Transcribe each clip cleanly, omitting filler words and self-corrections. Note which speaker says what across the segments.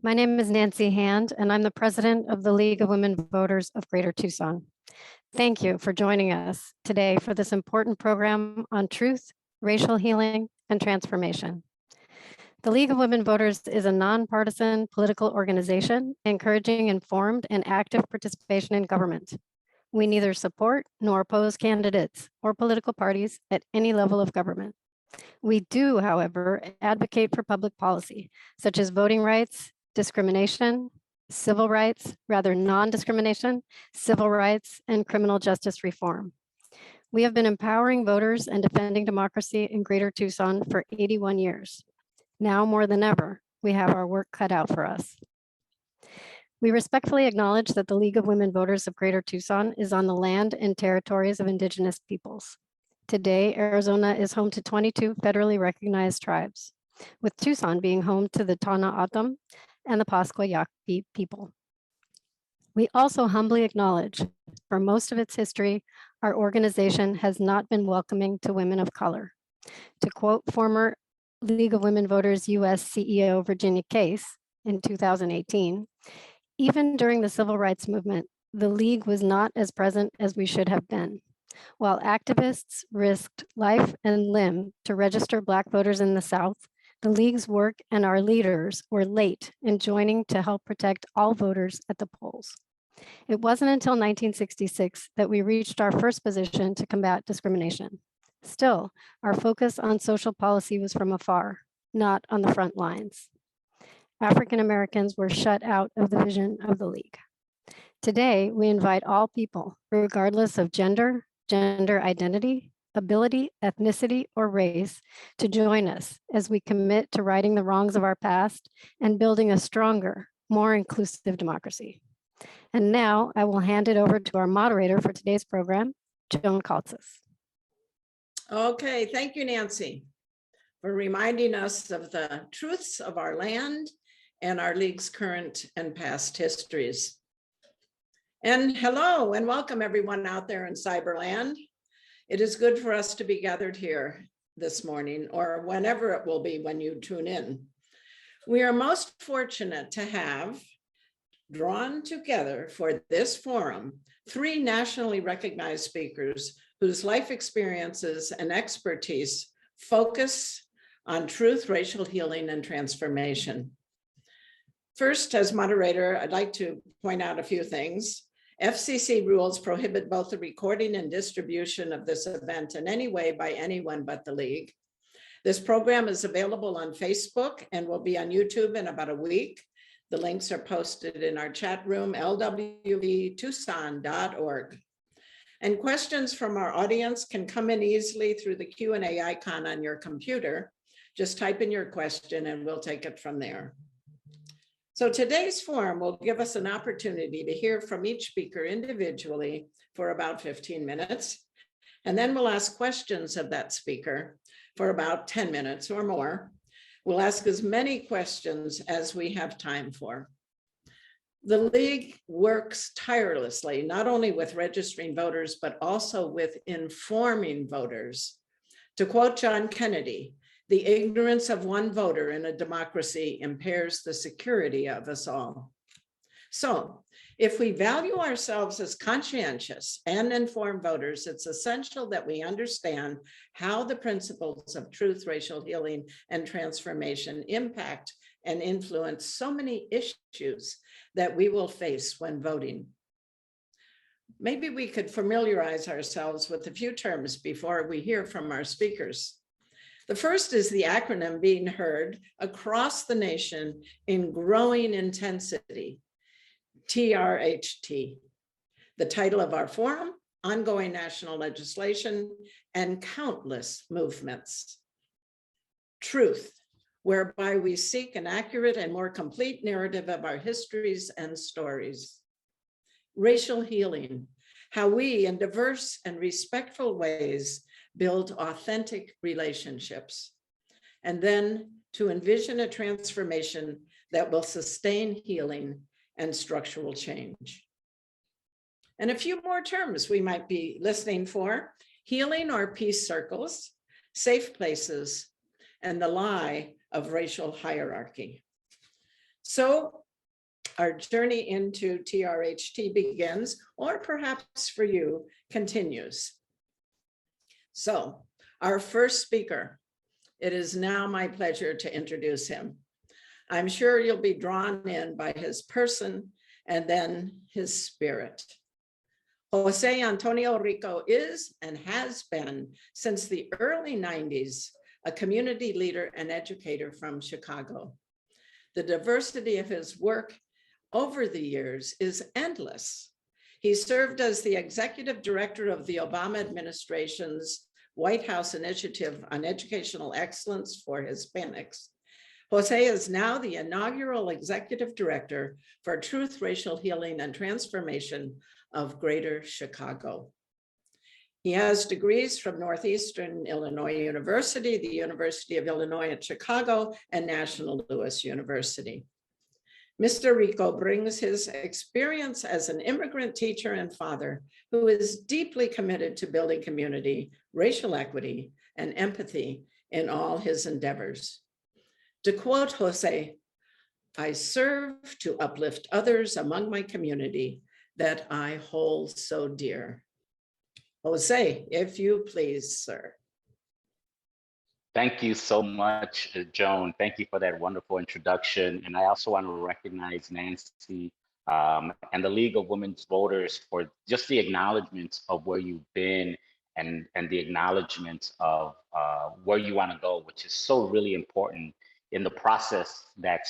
Speaker 1: My name is Nancy Hand, and I'm the president of the League of Women Voters of Greater Tucson. Thank you for joining us today for this important program on truth, racial healing, and transformation. The League of Women Voters is a nonpartisan political organization encouraging informed and active participation in government. We neither support nor oppose candidates or political parties at any level of government. We do, however, advocate for public policy, such as voting rights, discrimination, civil rights, rather non-discrimination, civil rights, and criminal justice reform. We have been empowering voters and defending democracy in Greater Tucson for 81 years. Now more than ever, we have our work cut out for us. We respectfully acknowledge that the League of Women Voters of Greater Tucson is on the land and territories of Indigenous peoples. Today, Arizona is home to 22 federally recognized tribes, with Tucson being home to the Tohono O'odham and the Pascua Yaqui people. We also humbly acknowledge, for most of its history, our organization has not been welcoming to women of color. To quote former League of Women Voters US CEO Virginia Case in 2018, even during the civil rights movement, the League was not as present as we should have been. While activists risked life and limb to register Black voters in the South, the League's work and our leaders were late in joining to help protect all voters at the polls. It wasn't until 1966 that we reached our first position to combat discrimination. Still, our focus on social policy was from afar, not on the front lines. African Americans were shut out of the vision of the League. Today, we invite all people, regardless of gender identity, ability, ethnicity, or race, to join us as we commit to righting the wrongs of our past and building a stronger, more inclusive democracy. And now I will hand it over to our moderator for today's program, Joan Kaltzis.
Speaker 2: Okay, thank you, Nancy, for reminding us of the truths of our land and our League's current and past histories. And hello and welcome everyone out there in Cyberland. It is good for us to be gathered here this morning, or whenever it will be when you tune in. We are most fortunate to have drawn together for this forum 3 nationally recognized speakers whose life experiences and expertise focus on truth, racial healing, and transformation. First, as moderator, I'd like to point out a few things. FCC rules prohibit both the recording and distribution of this event in any way by anyone but the League. This program is available on Facebook and will be on YouTube in about a week. The links are posted in our chat room, lwvtucson.org. And questions from our audience can come in easily through the Q&A icon on your computer. Just type in your question and we'll take it from there. So today's forum will give us an opportunity to hear from each speaker individually for about 15 minutes. And then we'll ask questions of that speaker for about 10 minutes or more. We'll ask as many questions as we have time for. The League works tirelessly, not only with registering voters, but also with informing voters. To quote John Kennedy, "The ignorance of one voter in a democracy impairs the security of us all." So, if we value ourselves as conscientious and informed voters, it's essential that we understand how the principles of truth, racial healing, and transformation impact and influence so many issues that we will face when voting. Maybe we could familiarize ourselves with a few terms before we hear from our speakers. The first is the acronym being heard across the nation in growing intensity, TRHT. The title of our forum, Ongoing National Legislation and Countless Movements. Truth, whereby we seek an accurate and more complete narrative of our histories and stories. Racial healing, how we in diverse and respectful ways build authentic relationships, and then to envision a transformation that will sustain healing and structural change. And a few more terms we might be listening for: healing or peace circles, safe places, and the lie of racial hierarchy. So our journey into TRHT begins, or perhaps for you, continues. So our first speaker, it is now my pleasure to introduce him. I'm sure you'll be drawn in by his person and then his spirit. José Antonio Rico is and has been since the early 90s a community leader and educator from Chicago. The diversity of his work over the years is endless. He served as the executive director of the Obama administration's White House Initiative on Educational Excellence for Hispanics. José is now the inaugural executive director for Truth, Racial Healing, and Transformation of Greater Chicago. He has degrees from Northeastern Illinois University, the University of Illinois at Chicago, and National Louis University. Mr. Rico brings his experience as an immigrant teacher and father who is deeply committed to building community, racial equity, and empathy in all his endeavors. To quote José, "I serve to uplift others among my community that I hold so dear." José, if you please, sir.
Speaker 3: Thank you so much, Joan. Thank you for that wonderful introduction. And I also want to recognize Nancy and the League of Women's Voters for just the acknowledgement of where you've been and the acknowledgement of where you want to go, which is so really important in the process that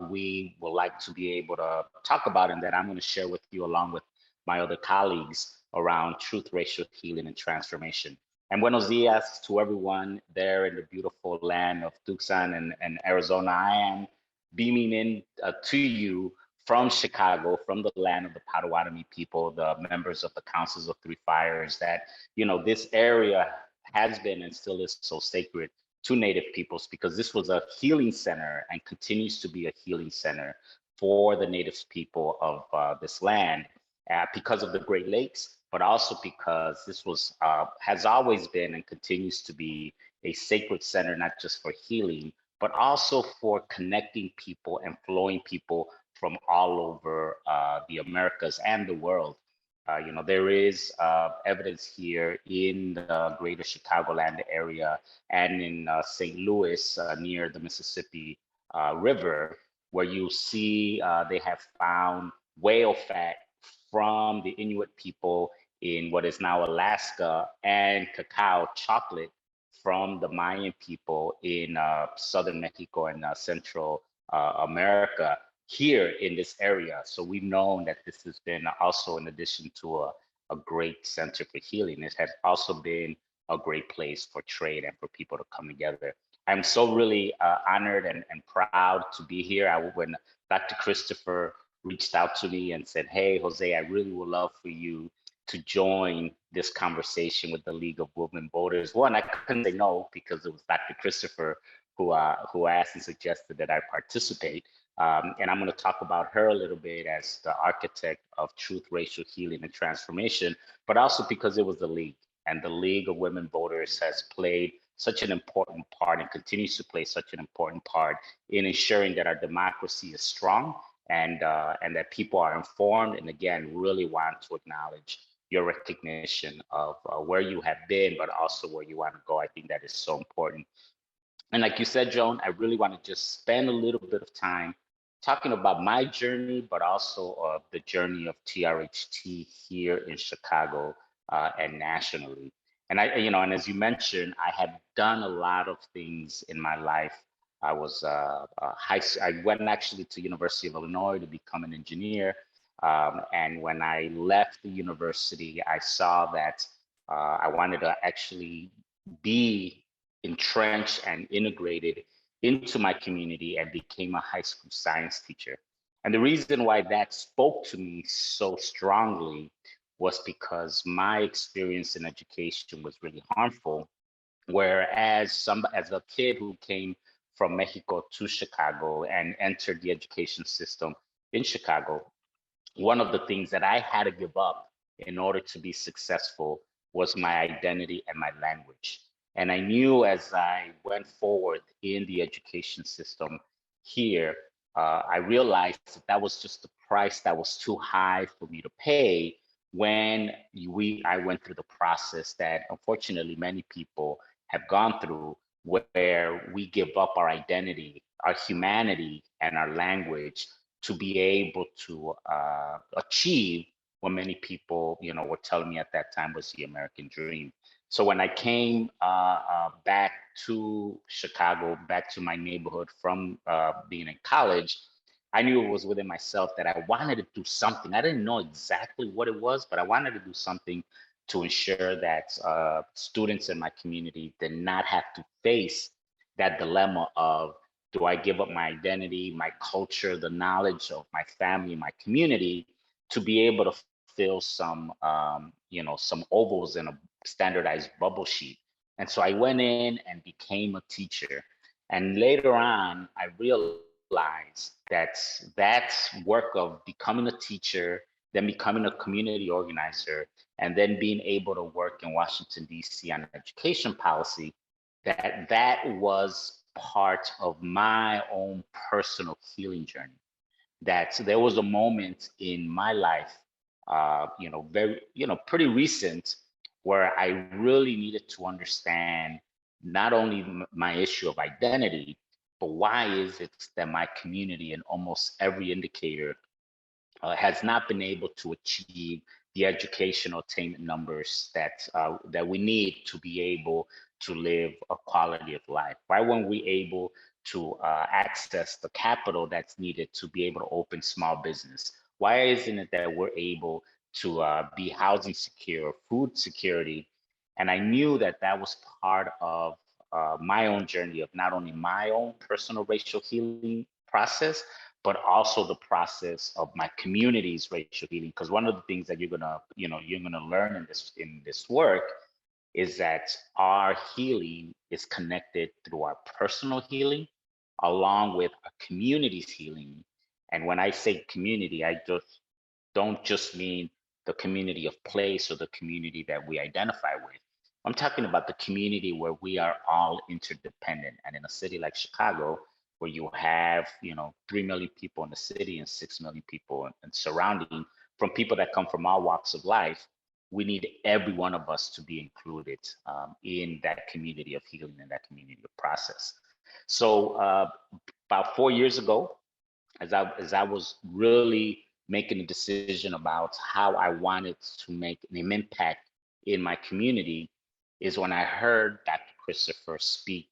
Speaker 3: we would like to be able to talk about and that I'm going to share with you along with my other colleagues around truth, racial healing, and transformation. And buenos dias to everyone there in the beautiful land of Tucson and Arizona. I am beaming in to you from Chicago, from the land of the Potawatomi people, the members of the Councils of Three Fires, that, you know, this area has been and still is so sacred to Native peoples because this was a healing center and continues to be a healing center for the Native people of this land because of the Great Lakes, but also because this was has always been and continues to be a sacred center, not just for healing, but also for connecting people and flowing people from all over the Americas and the world. You know, there is evidence here in the greater Chicagoland area and in St. Louis near the Mississippi River, where you see they have found whale fat from the Inuit people in what is now Alaska and cacao chocolate from the Mayan people in southern Mexico and Central America here in this area. So we've known that this has been also, in addition to a great center for healing, it has also been a great place for trade and for people to come together. I'm so really honored and proud to be here. When Dr. Christopher reached out to me and said, "Hey, Jose, I really would love for you to join this conversation with the League of Women Voters." One, I couldn't say no because it was Dr. Christopher who asked and suggested that I participate. And I'm going to talk about her a little bit as the architect of truth, racial healing, and transformation, but also because it was the League, and the League of Women Voters has played such an important part and continues to play such an important part in ensuring that our democracy is strong and that people are informed. And again, really want to acknowledge your recognition of where you have been, but also where you want to go. I think that is so important. And like you said, Joan, I really want to just spend a little bit of time talking about my journey, but also the journey of TRHT here in Chicago and nationally. And and as you mentioned, I have done a lot of things in my life. I was I went actually to University of Illinois to become an engineer. And when I left the university, I saw that I wanted to actually be entrenched and integrated into my community and became a high school science teacher. And the reason why that spoke to me so strongly was because my experience in education was really harmful. Whereas as a kid who came from Mexico to Chicago and entered the education system in Chicago, one of the things that I had to give up in order to be successful was my identity and my language. And I knew as I went forward in the education system here I realized that that was just the price that was too high for me to pay when I went through the process that unfortunately many people have gone through, where we give up our identity, our humanity, and our language to be able to achieve what many people, were telling me at that time was the American dream. So when I came back to Chicago, back to my neighborhood from being in college, I knew it was within myself that I wanted to do something. I didn't know exactly what it was, but I wanted to do something to ensure that students in my community did not have to face that dilemma of, do I give up my identity, my culture, the knowledge of my family, my community, to be able to fill some, some ovals in a standardized bubble sheet. And so I went in and became a teacher. And later on, I realized that that work of becoming a teacher, then becoming a community organizer, and then being able to work in Washington, D.C. on education policy, that was part of my own personal healing journey. That there was a moment in my life, very, pretty recent, where I really needed to understand not only my issue of identity, but why is it that my community in almost every indicator has not been able to achieve the educational attainment numbers that we need to be able to live a quality of life? Why weren't we able to access the capital that's needed to be able to open small business? Why isn't it that we're able to be housing secure, food security? And I knew that that was part of my own journey of not only my own personal racial healing process, but also the process of my community's racial healing. Because one of the things that you're gonna learn in this work is that our healing is connected through our personal healing, along with a community's healing. And when I say community, I just don't just mean the community of place or the community that we identify with. I'm talking about the community where we are all interdependent. And in a city like Chicago, where you have, 3 million people in the city and 6 million people and surrounding, from people that come from all walks of life, we need every one of us to be included in that community of healing and that community of process. So about 4 years ago, as I was really making a decision about how I wanted to make an impact in my community, is when I heard Dr. Christopher speak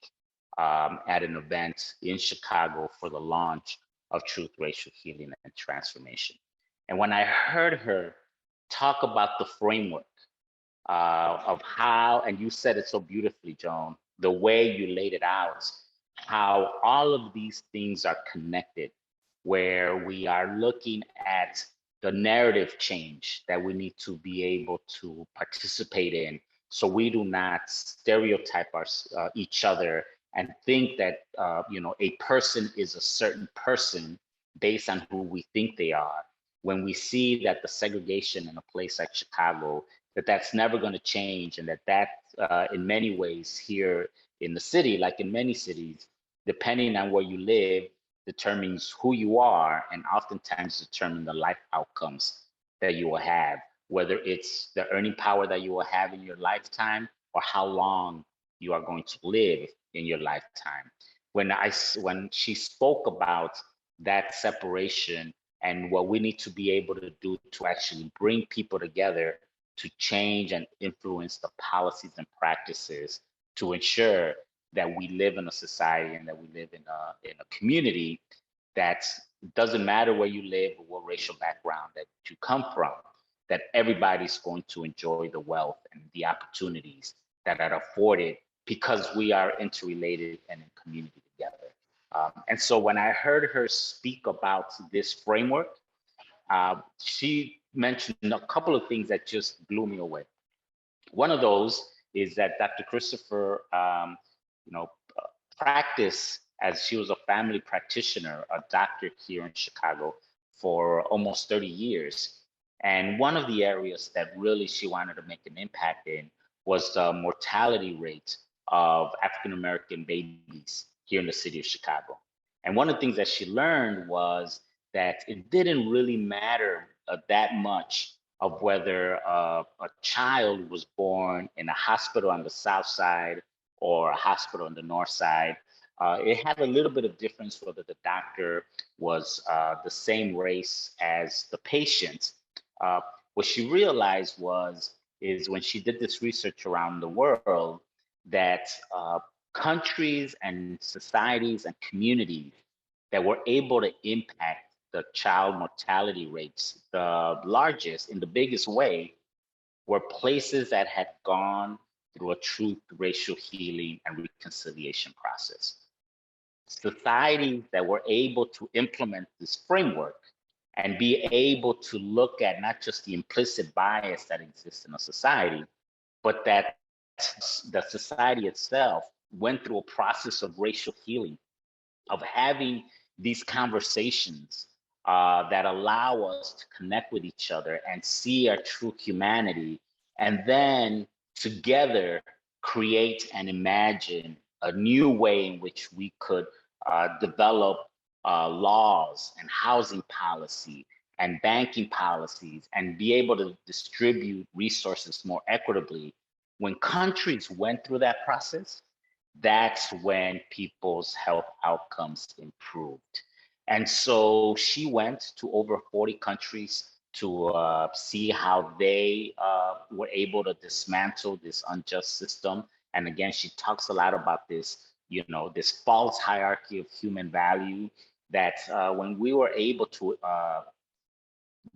Speaker 3: at an event in Chicago for the launch of Truth, Racial Healing, and Transformation. And when I heard her talk about the framework of how, and you said it so beautifully, Joan, the way you laid it out, how all of these things are connected, where we are looking at the narrative change that we need to be able to participate in, so we do not stereotype each other and think that a person is a certain person based on who we think they are. When we see that the segregation in a place like Chicago, that's never going to change, and that in many ways here in the city, like in many cities, depending on where you live, determines who you are, and oftentimes determine the life outcomes that you will have, whether it's the earning power that you will have in your lifetime or how long you are going to live in your lifetime. When she spoke about that separation and what we need to be able to do to actually bring people together to change and influence the policies and practices to ensure that we live in a society and that we live in a community that doesn't matter where you live or what racial background that you come from, that everybody's going to enjoy the wealth and the opportunities that are afforded because we are interrelated and in community together. And so when I heard her speak about this framework, she mentioned a couple of things that just blew me away. One of those is that Dr. Christopher, practiced as she was a family practitioner, a doctor here in Chicago for almost 30 years. And one of the areas that really she wanted to make an impact in was the mortality rate of African-American babies here in the city of Chicago. And one of the things that she learned was that it didn't really matter that much of whether a child was born in a hospital on the south side or a hospital on the north side. It had a little bit of difference whether the doctor was the same race as the patient. What she realized is when she did this research around the world, that countries and societies and communities that were able to impact the child mortality rates the largest in the biggest way were places that had gone through a true racial healing and reconciliation process. Societies that were able to implement this framework and be able to look at not just the implicit bias that exists in a society, but that the society itself went through a process of racial healing, of having these conversations that allow us to connect with each other and see our true humanity, and then together create and imagine a new way in which we could develop laws and housing policy and banking policies and be able to distribute resources more equitably. When countries went through that process, that's when people's health outcomes improved. And so she went to over 40 countries to see how they were able to dismantle this unjust system. And again, she talks a lot about this, this false hierarchy of human value, that when we were able to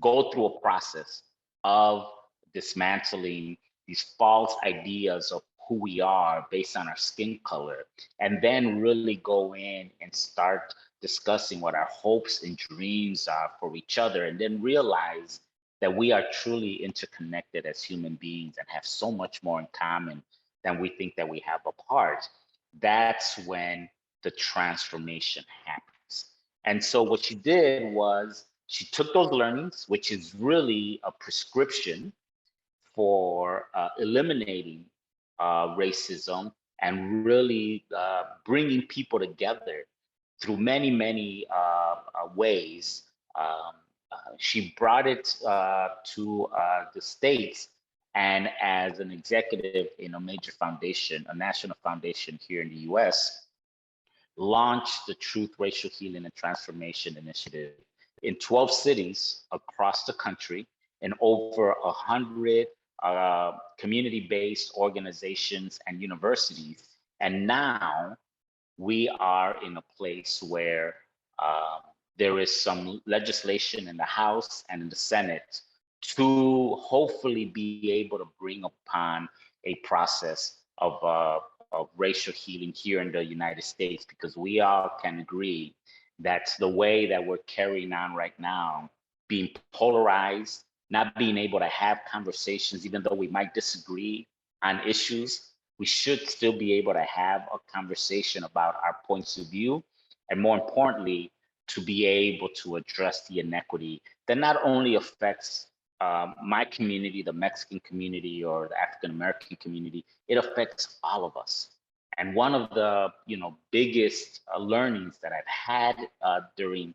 Speaker 3: go through a process of dismantling these false ideas of who we are based on our skin color, and then really go in and start discussing what our hopes and dreams are for each other, and then realize that we are truly interconnected as human beings and have so much more in common than we think that we have apart. That's when the transformation happens. And so what she did was she took those learnings, which is really a prescription for eliminating racism and really bringing people together through many, many ways. She brought it to the States, and as an executive in a major foundation, a national foundation here in the US, launched the Truth, Racial Healing, and Transformation Initiative in 12 cities across the country, and over 100 community-based organizations and universities. And now we are in a place where there is some legislation in the House and in the Senate to hopefully be able to bring upon a process of racial healing here in the United States, because we all can agree that the way that we're carrying on right now, being polarized, not being able to have conversations, even though we might disagree on issues, we should still be able to have a conversation about our points of view, and more importantly, to be able to address the inequity that not only affects my community, the Mexican community, or the African American community, it affects all of us. And one of the biggest learnings that I've had during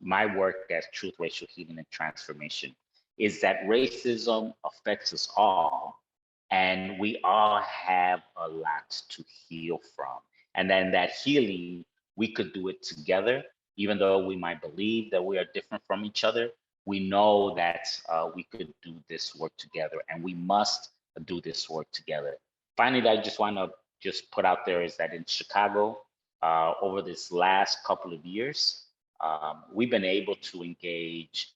Speaker 3: my work as Truth, Racial Healing, and Transformation is that racism affects us all, and we all have a lot to heal from. And then that healing, we could do it together, even though we might believe that we are different from each other. We know that we could do this work together, and we must do this work together. Finally, I just want to put out there is that in Chicago, over this last couple of years, we've been able to engage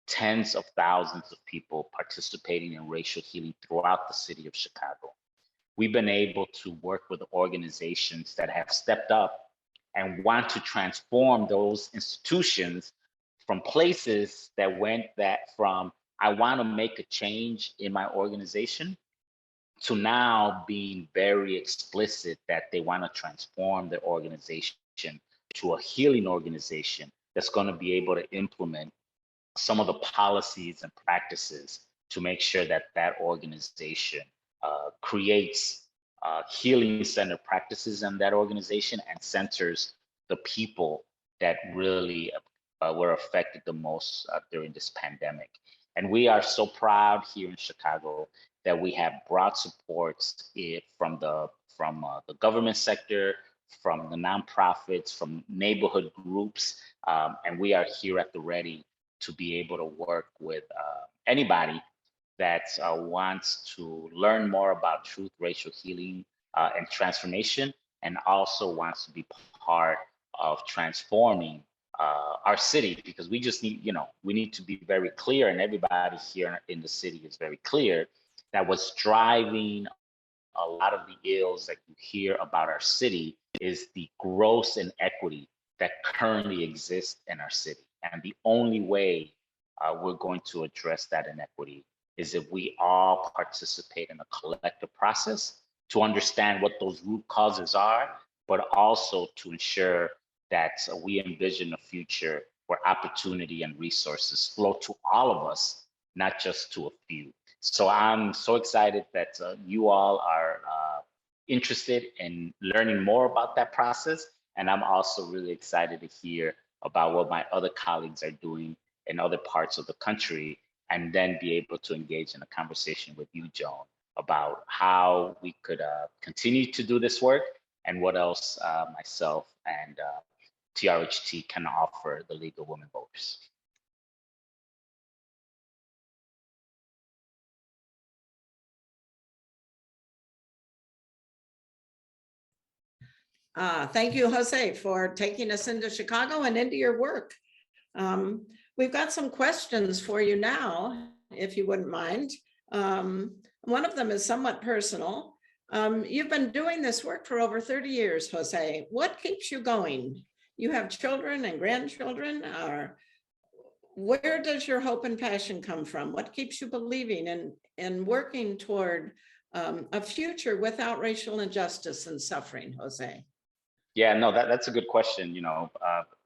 Speaker 3: tens of thousands of people participating in racial healing throughout the city of Chicago. We've been able to work with organizations that have stepped up and want to transform those institutions from places that went from, I want to make a change in my organization, to now being very explicit that they want to transform their organization to a healing organization that's going to be able to implement some of the policies and practices to make sure that that organization creates healing center practices in that organization and centers the people that really were affected the most during this pandemic. And we are so proud here in Chicago that we have broad supports from the government sector, from the nonprofits, from neighborhood groups, and we are here at the ready to be able to work with anybody that wants to learn more about truth, racial healing, and transformation, and also wants to be part of transforming our city, because we just need, we need to be very clear, and everybody here in the city is very clear that what's driving a lot of the ills that you hear about our city is the gross inequity that currently exists in our city. And the only way we're going to address that inequity is if we all participate in a collective process to understand what those root causes are, but also to ensure that we envision a future where opportunity and resources flow to all of us, not just to a few. So I'm so excited that you all are interested in learning more about that process. And I'm also really excited to hear about what my other colleagues are doing in other parts of the country, and then be able to engage in a conversation with you, Joan, about how we could continue to do this work and what else myself and TRHT can offer the League of Women Voters.
Speaker 2: Thank you, Jose, for taking us into Chicago and into your work. We've got some questions for you now, if you wouldn't mind. One of them is somewhat personal. You've been doing this work for over 30 years, Jose. What keeps you going? You have children and grandchildren. Where does your hope and passion come from? What keeps you believing and working toward a future without racial injustice and suffering, Jose?
Speaker 3: Yeah, no, that's a good question.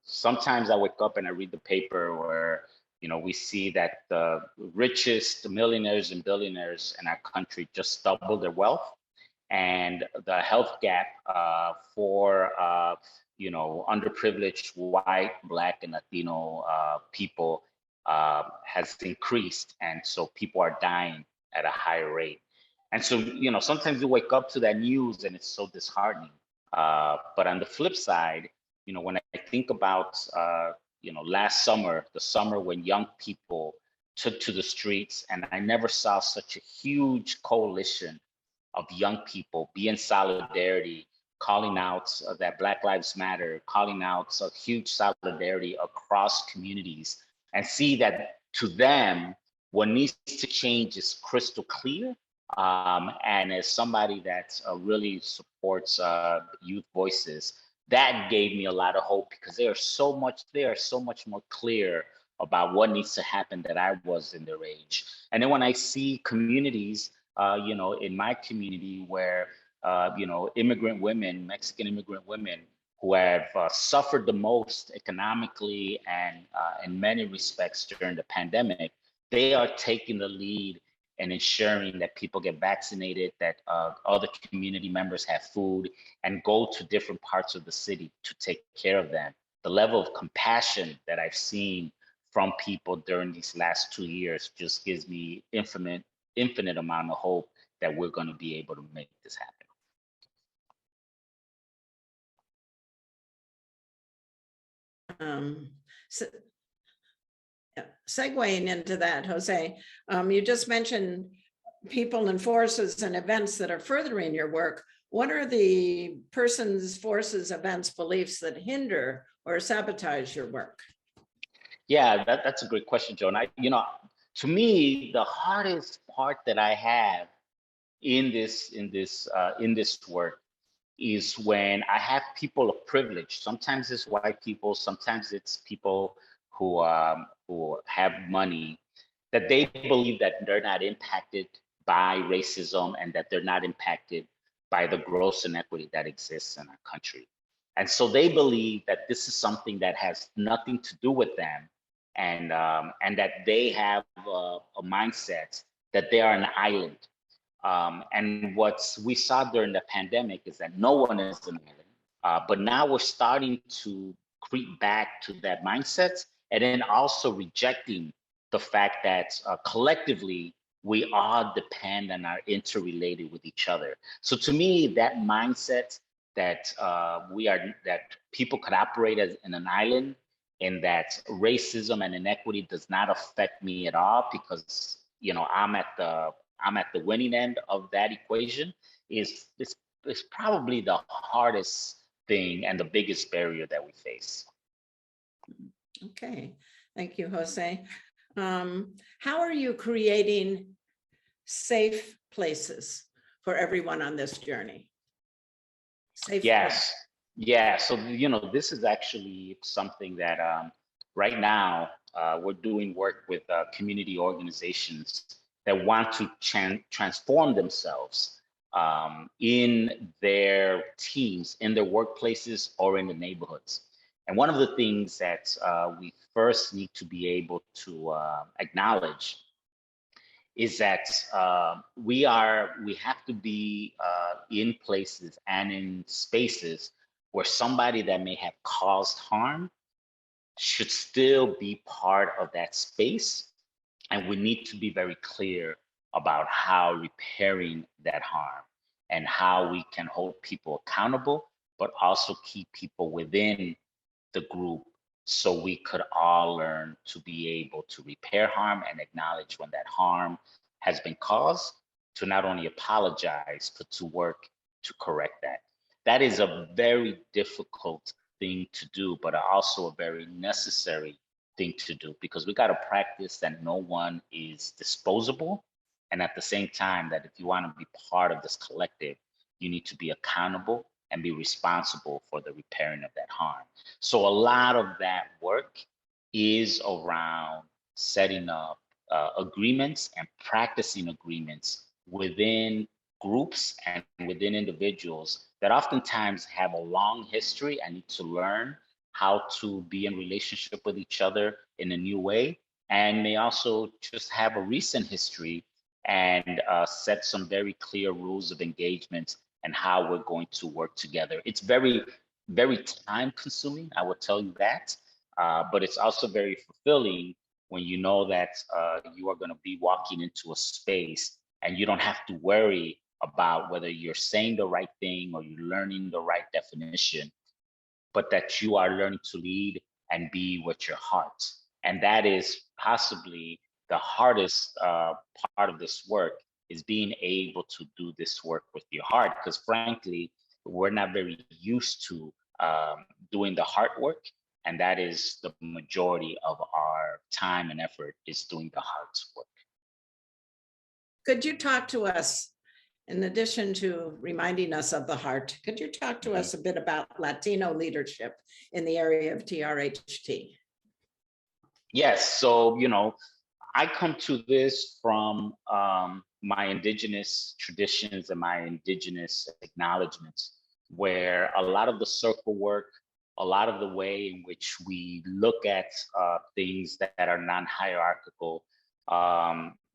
Speaker 3: Sometimes I wake up and I read the paper where, we see that the richest millionaires and billionaires in our country just doubled their wealth, and the health gap for, underprivileged white, Black, and Latino people has increased. And so people are dying at a higher rate. And so, sometimes you wake up to that news and it's so disheartening. But on the flip side, when I think about, last summer, the summer when young people took to the streets, and I never saw such a huge coalition of young people be in solidarity, calling out that Black Lives Matter, calling out a huge solidarity across communities, and see that to them, what needs to change is crystal clear. And as somebody that really supports youth voices, that gave me a lot of hope, because they are so much more clear about what needs to happen than I was in their age. And then when I see communities, in my community where, immigrant women, Mexican immigrant women, who have suffered the most economically and in many respects during the pandemic, they are taking the lead and ensuring that people get vaccinated, that other community members have food, and go to different parts of the city to take care of them. The level of compassion that I've seen from people during these last 2 years just gives me infinite amount of hope that we're going to be able to make this happen.
Speaker 2: Segueing into that, Jose, you just mentioned people and forces and events that are furthering your work. What are the persons, forces, events, beliefs that hinder or sabotage your work?
Speaker 3: Yeah, that's a great question, Joan. To me, the hardest part that I have in this work is when I have people of privilege. Sometimes it's white people, sometimes it's people who have money, that they believe that they're not impacted by racism and that they're not impacted by the gross inequity that exists in our country. And so they believe that this is something that has nothing to do with them, and that they have a mindset that they are an island. And what we saw during the pandemic is that no one is an island. But now we're starting to creep back to that mindset, and then also rejecting the fact that collectively we all depend and are interrelated with each other. So to me, that mindset that that people could operate as in an island, and that racism and inequity does not affect me at all because I'm at the winning end of that equation is probably the hardest thing and the biggest barrier that we face.
Speaker 2: Okay, thank you, Jose. How are you creating safe places for everyone on this journey? Safe
Speaker 3: Yes,
Speaker 2: places.
Speaker 3: yeah. So this is actually something that right now we're doing work with community organizations that want to transform themselves in their teams, in their workplaces, or in the neighborhoods. And one of the things that we first need to be able to acknowledge is that we have to be in places and in spaces where somebody that may have caused harm should still be part of that space. And we need to be very clear about how repairing that harm and how we can hold people accountable, but also keep people within the group so we could all learn to be able to repair harm and acknowledge when that harm has been caused, to not only apologize, but to work to correct that. That is a very difficult thing to do, but also a very necessary thing to do, because we got to practice that no one is disposable. And at the same time, that if you want to be part of this collective, you need to be accountable and be responsible for the repairing of that harm. So a lot of that work is around setting up agreements and practicing agreements within groups and within individuals that oftentimes have a long history and need to learn how to be in relationship with each other in a new way, and may also just have a recent history and set some very clear rules of engagement and how we're going to work together. It's very, very time consuming, I will tell you that, but it's also very fulfilling when you know that you are going to be walking into a space and you don't have to worry about whether you're saying the right thing or you're learning the right definition, but that you are learning to lead and be with your heart. And that is possibly the hardest part of this work, is being able to do this work with your heart, because frankly, we're not very used to doing the heart work. And that is the majority of our time and effort, is doing the heart work.
Speaker 2: Could you talk to us, in addition to reminding us of the heart, could you talk to us a bit about Latino leadership in the area of TRHT?
Speaker 3: Yes, so, I come to this from my indigenous traditions and my indigenous acknowledgements, where a lot of the circle work, a lot of the way in which we look at things that are non-hierarchical,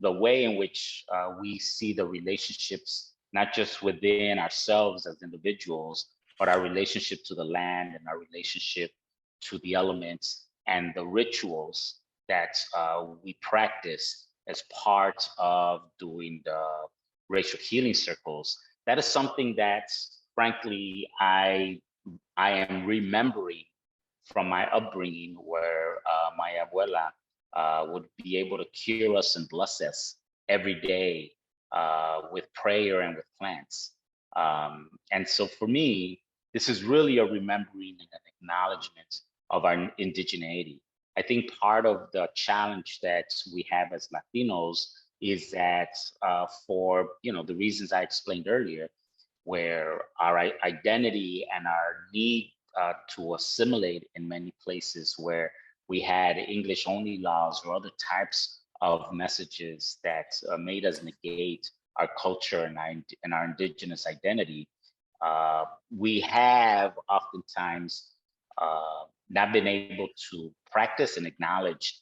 Speaker 3: the way in which we see the relationships, not just within ourselves as individuals, but our relationship to the land and our relationship to the elements and the rituals that we practice as part of doing the racial healing circles. That is something that, frankly, I am remembering from my upbringing, where my abuela would be able to cure us and bless us every day with prayer and with plants. And so for me, this is really a remembering and an acknowledgement of our indigeneity. I think part of the challenge that we have as Latinos is that for the reasons I explained earlier, where our identity and our need to assimilate in many places where we had English only laws or other types of messages that made us negate our culture and our indigenous identity, we have oftentimes not been able to practice and acknowledge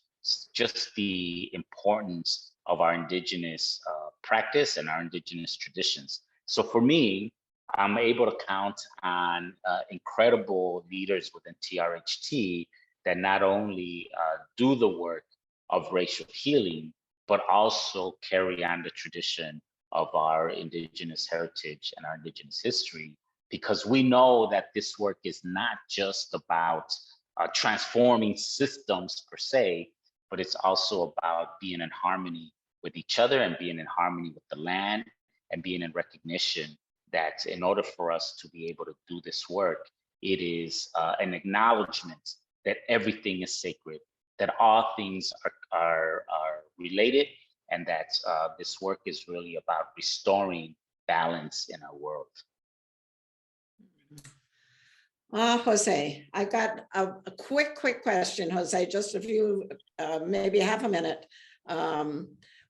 Speaker 3: just the importance of our indigenous practice and our indigenous traditions. So for me, I'm able to count on incredible leaders within TRHT that not only do the work of racial healing, but also carry on the tradition of our Indigenous heritage and our Indigenous history, because we know that this work is not just about transforming systems per se, but it's also about being in harmony with each other and being in harmony with the land and being in recognition that in order for us to be able to do this work, it is an acknowledgement that everything is sacred, that all things are related, and that this work is really about restoring balance in our world.
Speaker 2: Jose, I got a quick question, Jose, just a few, maybe half a minute.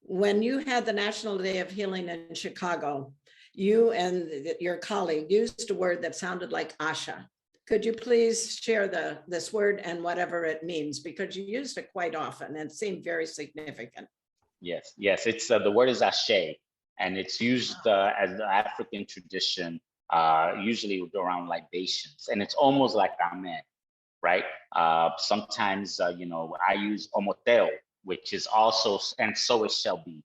Speaker 2: When you had the National Day of Healing in Chicago, you and your colleague used a word that sounded like Asha. Could you please share this word and whatever it means? Because you used it quite often and it seemed very significant.
Speaker 3: Yes, it's the word is Ashe, and it's used as the African tradition, usually around libations, and it's almost like Amen, right? Sometimes, I use Omoteo, which is also, and so it shall be,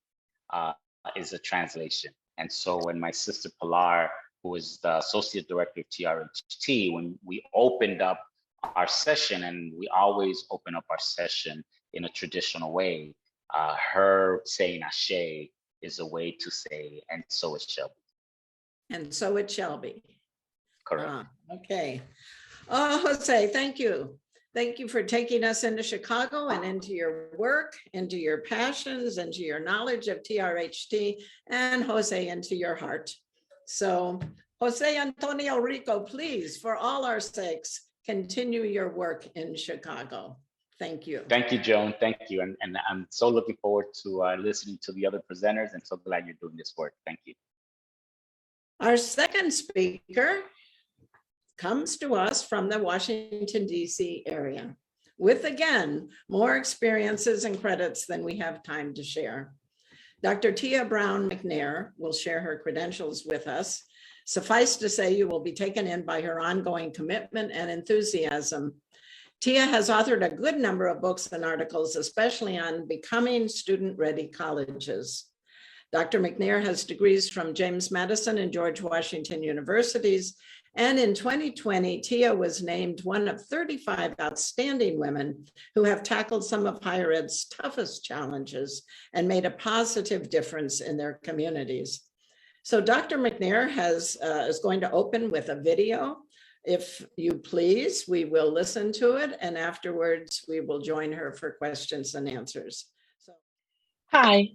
Speaker 3: is a translation. And so when my sister Pilar, who is the associate director of TRHT, when we opened up our session, and we always open up our session in a traditional way, her saying Ashe is a way to say, and so it shall be.
Speaker 2: And so it shall be.
Speaker 3: Correct.
Speaker 2: Okay. Jose, thank you. Thank you for taking us into Chicago and into your work, into your passions, into your knowledge of TRHT, and Jose, into your heart. So Jose Antonio Rico, please, for all our sakes, continue your work in Chicago. Thank you.
Speaker 3: Thank you, Joan. Thank you. And I'm so looking forward to listening to the other presenters, and so glad you're doing this work. Thank you.
Speaker 2: Our second speaker comes to us from the Washington, D.C. area with, again, more experiences and credits than we have time to share. Dr. Tia Brown McNair will share her credentials with us. Suffice to say, you will be taken in by her ongoing commitment and enthusiasm. Tia has authored a good number of books and articles, especially on becoming student-ready colleges. Dr. McNair has degrees from James Madison and George Washington Universities, and in 2020, Tia was named one of 35 outstanding women who have tackled some of higher ed's toughest challenges and made a positive difference in their communities. So Dr. McNair is going to open with a video. If you please, we will listen to it, and afterwards we will join her for questions and answers.
Speaker 4: Hi,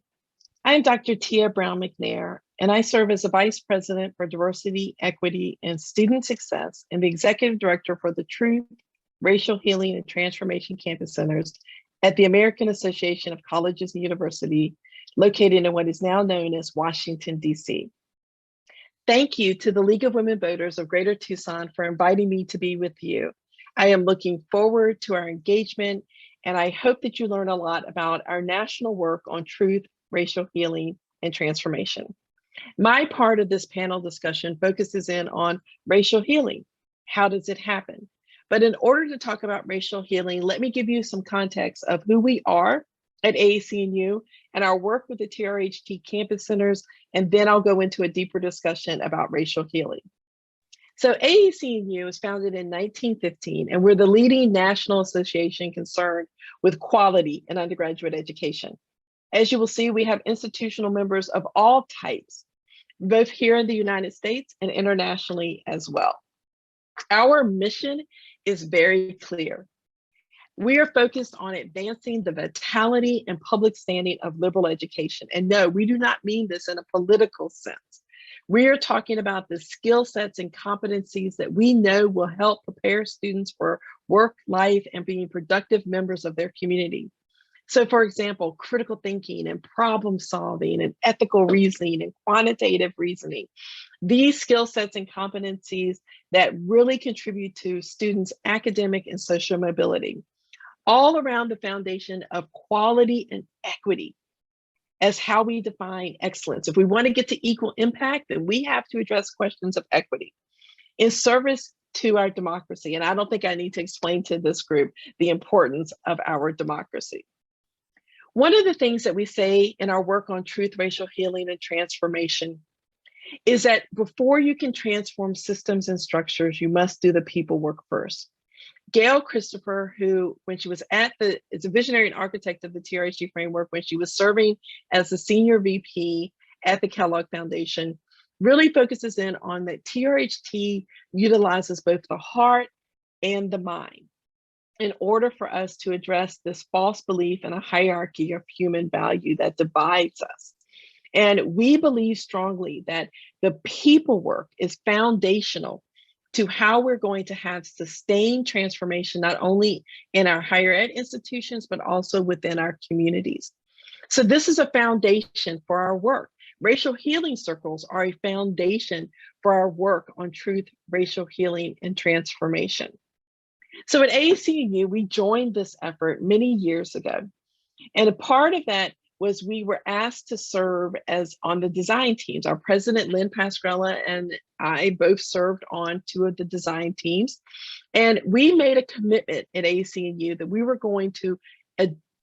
Speaker 4: I'm Dr. Tia Brown McNair, and I serve as a Vice President for Diversity, Equity, and Student Success and the Executive Director for the Truth, Racial Healing, and Transformation Campus Centers at the American Association of Colleges and Universities, located in what is now known as Washington, D.C. Thank you to the League of Women Voters of Greater Tucson for inviting me to be with you. I am looking forward to our engagement, and I hope that you learn a lot about our national work on truth, racial healing, and transformation. My part of this panel discussion focuses in on racial healing. How does it happen? But in order to talk about racial healing, let me give you some context of who we are at AAC&U and our work with the TRHT campus centers, and then I'll go into a deeper discussion about racial healing. So AAC&U was founded in 1915, and we're the leading national association concerned with quality in undergraduate education. As you will see, we have institutional members of all types, both here in the United States and internationally as well. Our mission is very clear. We are focused on advancing the vitality and public standing of liberal education. And no, we do not mean this in a political sense. We are talking about the skill sets and competencies that we know will help prepare students for work, life, and being productive members of their community. So for example, critical thinking and problem solving and ethical reasoning and quantitative reasoning, these skill sets and competencies that really contribute to students' academic and social mobility, all around the foundation of quality and equity. as how we define excellence. If we want to get to equal impact, then we have to address questions of equity in service to our democracy. And I don't think I need to explain to this group the importance of our democracy. One of the things that we say in our work on truth, racial healing, and transformation is that before you can transform systems and structures, you must do the people work first. Gail Christopher, who, when she was is a visionary and architect of the TRHT framework, when she was serving as the senior VP at the Kellogg Foundation, really focuses in on that TRHT utilizes both the heart and the mind in order for us to address this false belief in a hierarchy of human value that divides us. And we believe strongly that the people work is foundational to how we're going to have sustained transformation, not only in our higher ed institutions, but also within our communities. So this is a foundation for our work. Racial healing circles are a foundation for our work on truth, racial healing, and transformation. So at ACU, we joined this effort many years ago. And a part of that was we were asked to serve as on the design teams. Our president, Lynn Pasquarella, and I both served on 2 of the design teams. And we made a commitment at ACU that we were going to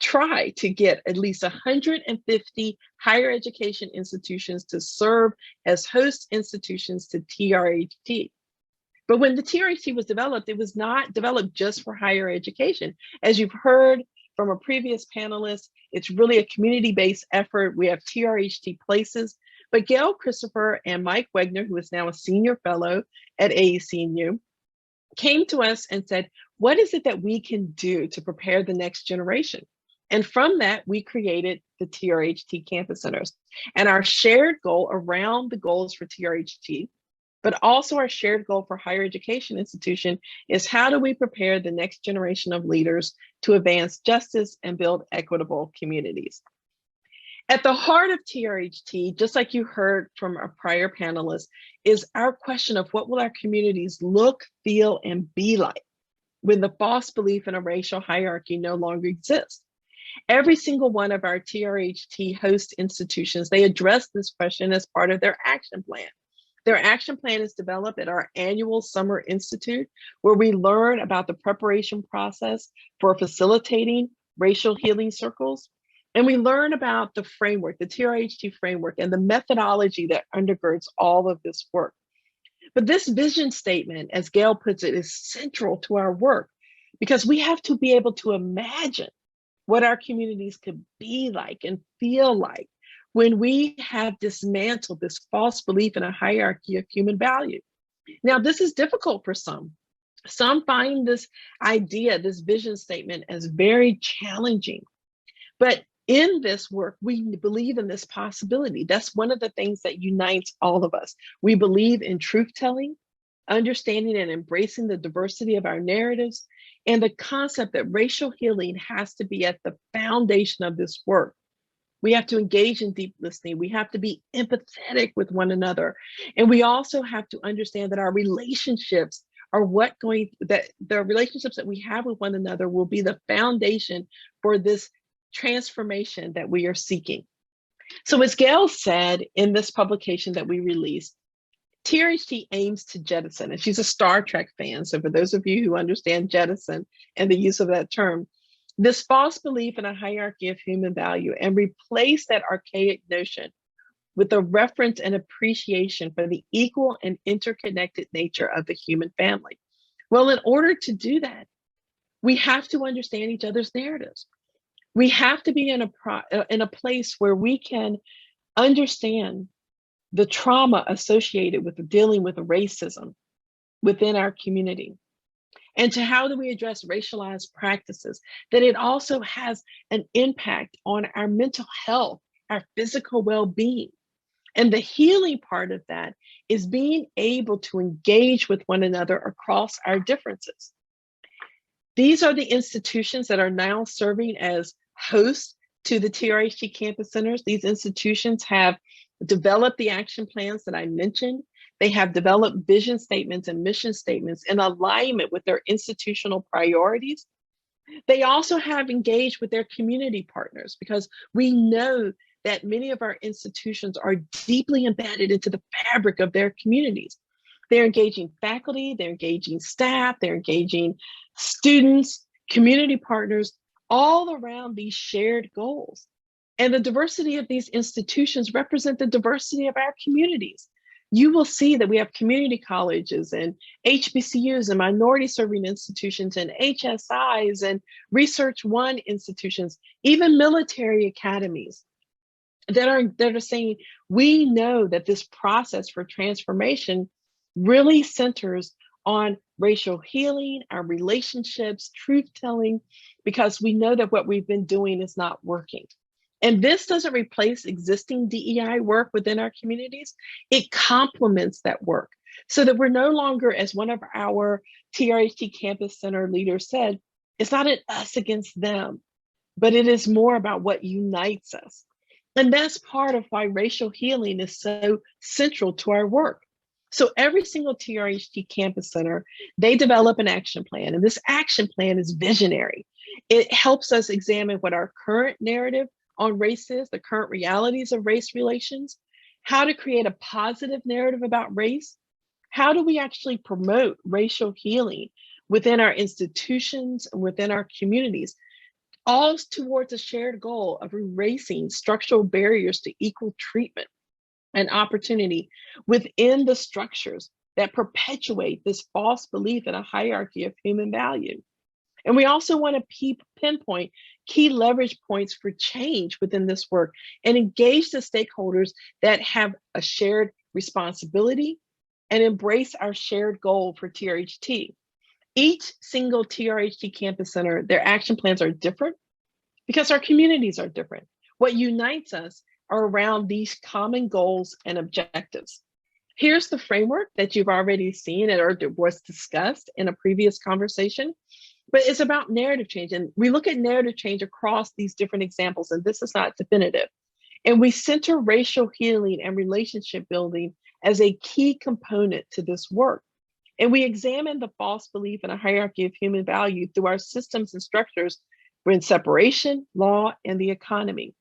Speaker 4: try to get at least 150 higher education institutions to serve as host institutions to TRHT. But when the TRHT was developed, it was not developed just for higher education. As you've heard from a previous panelist, it's really a community-based effort. We have TRHT places, but Gail Christopher and Mike Wegner, who is now a senior fellow at ACU, came to us and said, what is it that we can do to prepare the next generation? And from that, we created the TRHT campus centers. And our shared goal around the goals for TRHT, but also our shared goal for higher education institution, is how do we prepare the next generation of leaders to advance justice and build equitable communities? At the heart of TRHT, just like you heard from our prior panelists, is our question of what will our communities look, feel, and be like when the false belief in a racial hierarchy no longer exists. Every single one of our TRHT host institutions, they address this question as part of their action plan. Their action plan is developed at our annual Summer Institute, where we learn about the preparation process for facilitating racial healing circles. And we learn about the framework, the TRHT framework, and the methodology that undergirds all of this work. But this vision statement, as Gail puts it, is central to our work because we have to be able to imagine what our communities could be like and feel like when we have dismantled this false belief in a hierarchy of human value. Now, this is difficult for some. Some find this idea, this vision statement, as very challenging. But in this work, we believe in this possibility. That's one of the things that unites all of us. We believe in truth-telling, understanding and embracing the diversity of our narratives, and the concept that racial healing has to be at the foundation of this work. We have to engage in deep listening. We have to be empathetic with one another. And we also have to understand that our relationships are that the relationships that we have with one another will be the foundation for this transformation that we are seeking. So as Gail said in this publication that we released, TRHT aims to jettison, and she's a Star Trek fan, so for those of you who understand jettison and the use of that term, this false belief in a hierarchy of human value and replace that archaic notion with a reference and appreciation for the equal and interconnected nature of the human family. Well, in order to do that, we have to understand each other's narratives. We have to be in a place where we can understand the trauma associated with dealing with racism within our community. And to how do we address racialized practices, that it also has an impact on our mental health, our physical well-being. And the healing part of that is being able to engage with one another across our differences. These are the institutions that are now serving as hosts to the TRHT campus centers. These institutions have developed the action plans that I mentioned. They have developed vision statements and mission statements in alignment with their institutional priorities. They also have engaged with their community partners because we know that many of our institutions are deeply embedded into the fabric of their communities. They're engaging faculty, they're engaging staff, they're engaging students, community partners, all around these shared goals. And the diversity of these institutions represent the diversity of our communities. You will see that we have community colleges and HBCUs and minority serving institutions and HSIs and Research One institutions, even military academies that are saying, we know that this process for transformation really centers on racial healing, our relationships, truth telling, because we know that what we've been doing is not working. And this doesn't replace existing DEI work within our communities. It complements that work so that we're no longer, as one of our TRHT Campus Center leaders said, it's not an us against them, but it is more about what unites us. And that's part of why racial healing is so central to our work. So every single TRHT Campus Center, they develop an action plan, and this action plan is visionary. It helps us examine what our current narrative on race is, the current realities of race relations, how to create a positive narrative about race, how do we actually promote racial healing within our institutions and within our communities, all towards a shared goal of erasing structural barriers to equal treatment and opportunity within the structures that perpetuate this false belief in a hierarchy of human value. And we also want to pinpoint key leverage points for change within this work and engage the stakeholders that have a shared responsibility and embrace our shared goal for TRHT. Each single TRHT Campus Center, their action plans are different because our communities are different. What unites us are around these common goals and objectives. Here's the framework that you've already seen or was discussed in a previous conversation, but it's about narrative change. And we look at narrative change across these different examples, and this is not definitive. And we center racial healing and relationship building as a key component to this work. And we examine the false belief in a hierarchy of human value through our systems and structures in separation, law, and the economy,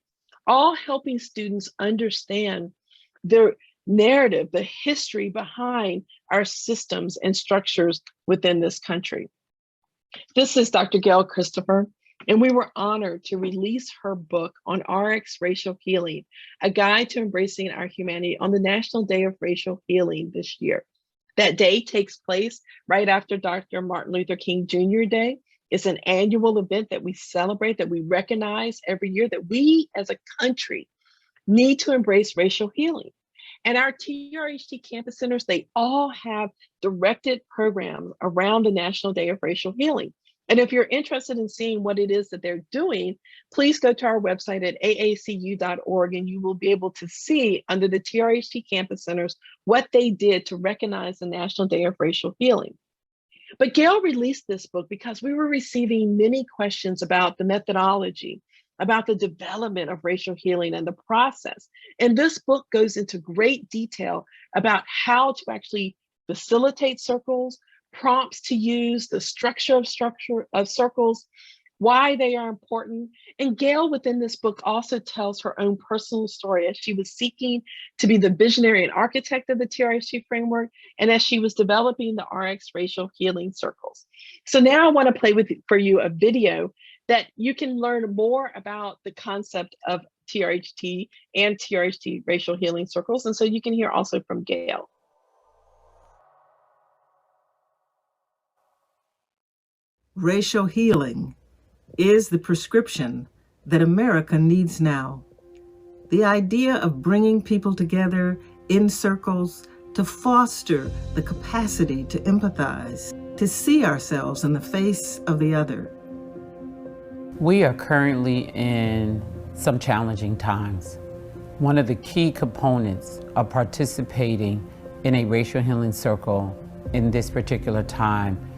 Speaker 4: all helping students understand the narrative, the history behind our systems and structures within this country. This is Dr. Gail Christopher, and we were honored to release her book on RX Racial Healing, a guide to embracing our humanity on the National Day of Racial Healing this year. That day takes place right after Dr. Martin Luther King Jr. Day. It's an annual event that we celebrate, that we recognize every year, that we as a country need to embrace racial healing. And our TRHT campus centers, they all have directed programs around the National Day of Racial Healing. And if you're interested in seeing what it is that they're doing, please go to our website at aacu.org and you will be able to see under the TRHT campus centers what they did to recognize the National Day of Racial Healing. But Gail released this book because we were receiving many questions about the methodology, about the development of racial healing and the process. And this book goes into great detail about how to actually facilitate circles, prompts to use, the structure of circles, why they are important. And Gail within this book also tells her own personal story as she was seeking to be the visionary and architect of the TRHT framework, and as she was developing the RX racial healing circles. So now I want to play for you a video that you can learn more about the concept of TRHT and TRHT racial healing circles. And so you can hear also from Gail.
Speaker 5: Racial healing is the prescription that America needs now. The idea of bringing people together in circles to foster the capacity to empathize, to see ourselves in the face of the other.
Speaker 6: We are currently in some challenging times. One of the key components of participating in a racial healing circle in this particular time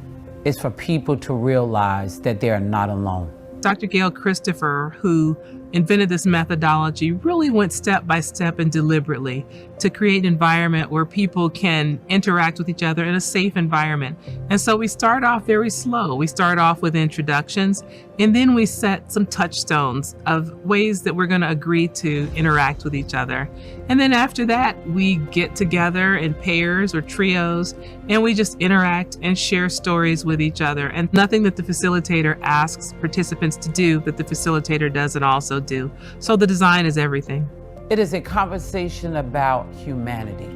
Speaker 6: is for people to realize that they are not alone.
Speaker 7: Dr. Gail Christopher, who invented this methodology really went step by step and deliberately to create an environment where people can interact with each other in a safe environment. And so we start off very slow. We start off with introductions, and then we set some touchstones of ways that we're going to agree to interact with each other. And then after that, we get together in pairs or trios, and we just interact and share stories with each other. And nothing that the facilitator asks participants to do that the facilitator doesn't also do. So the design is everything.
Speaker 6: It is a conversation about humanity.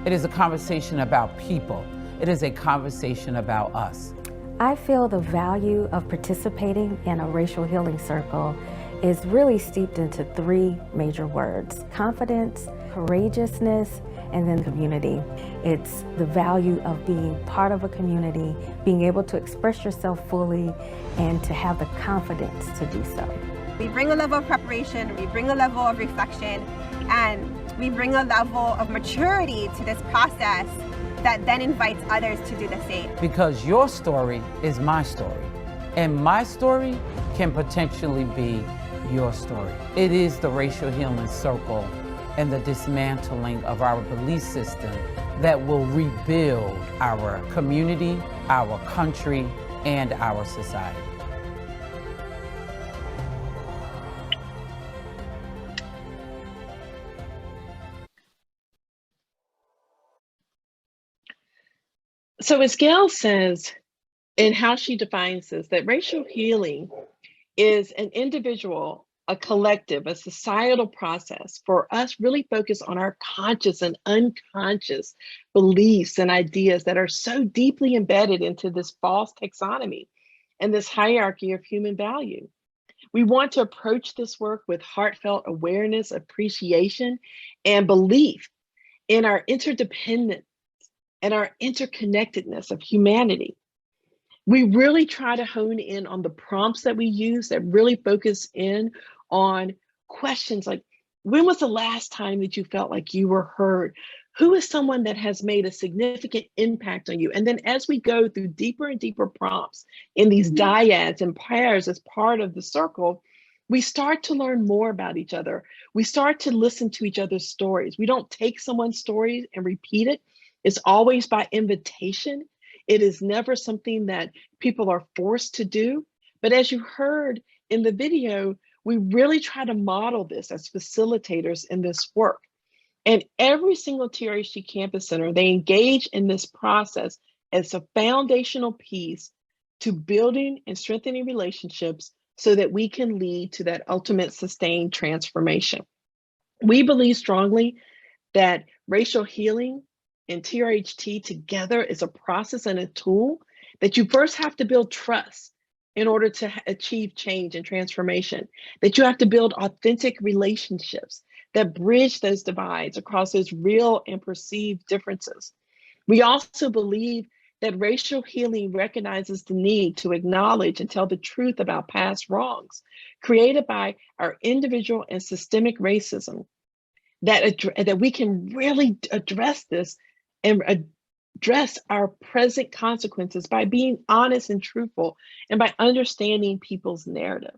Speaker 6: It is a conversation about people. It is a conversation about us.
Speaker 8: I feel the value of participating in a racial healing circle is really steeped into three major words: confidence, courageousness, and then community. It's the value of being part of a community, being able to express yourself fully, and to have the confidence to do so.
Speaker 9: We bring a level of preparation, we bring a level of reflection, and we bring a level of maturity to this process that then invites others to do the same.
Speaker 6: Because your story is my story, and my story can potentially be your story. It is the racial healing circle and the dismantling of our belief system that will rebuild our community, our country, and our society.
Speaker 4: So as Gail says, in how she defines this, that racial healing is an individual, a collective, a societal process for us really focused on our conscious and unconscious beliefs and ideas that are so deeply embedded into this false taxonomy and this hierarchy of human value. We want to approach this work with heartfelt awareness, appreciation, and belief in our interdependence and our interconnectedness of humanity. We really try to hone in on the prompts that we use that really focus in on questions like, when was the last time that you felt like you were heard? Who is someone that has made a significant impact on you? And then as we go through deeper and deeper prompts in these dyads and pairs as part of the circle, we start to learn more about each other. We start to listen to each other's stories. We don't take someone's story and repeat it. It's always by invitation. It is never something that people are forced to do. But as you heard in the video, we really try to model this as facilitators in this work. And every single TRHT Campus Center, they engage in this process as a foundational piece to building and strengthening relationships so that we can lead to that ultimate sustained transformation. We believe strongly that racial healing and TRHT together is a process and a tool that you first have to build trust in order to achieve change and transformation, that you have to build authentic relationships that bridge those divides across those real and perceived differences. We also believe that racial healing recognizes the need to acknowledge and tell the truth about past wrongs created by our individual and systemic racism, that we can really address this and address our present consequences by being honest and truthful and by understanding people's narrative.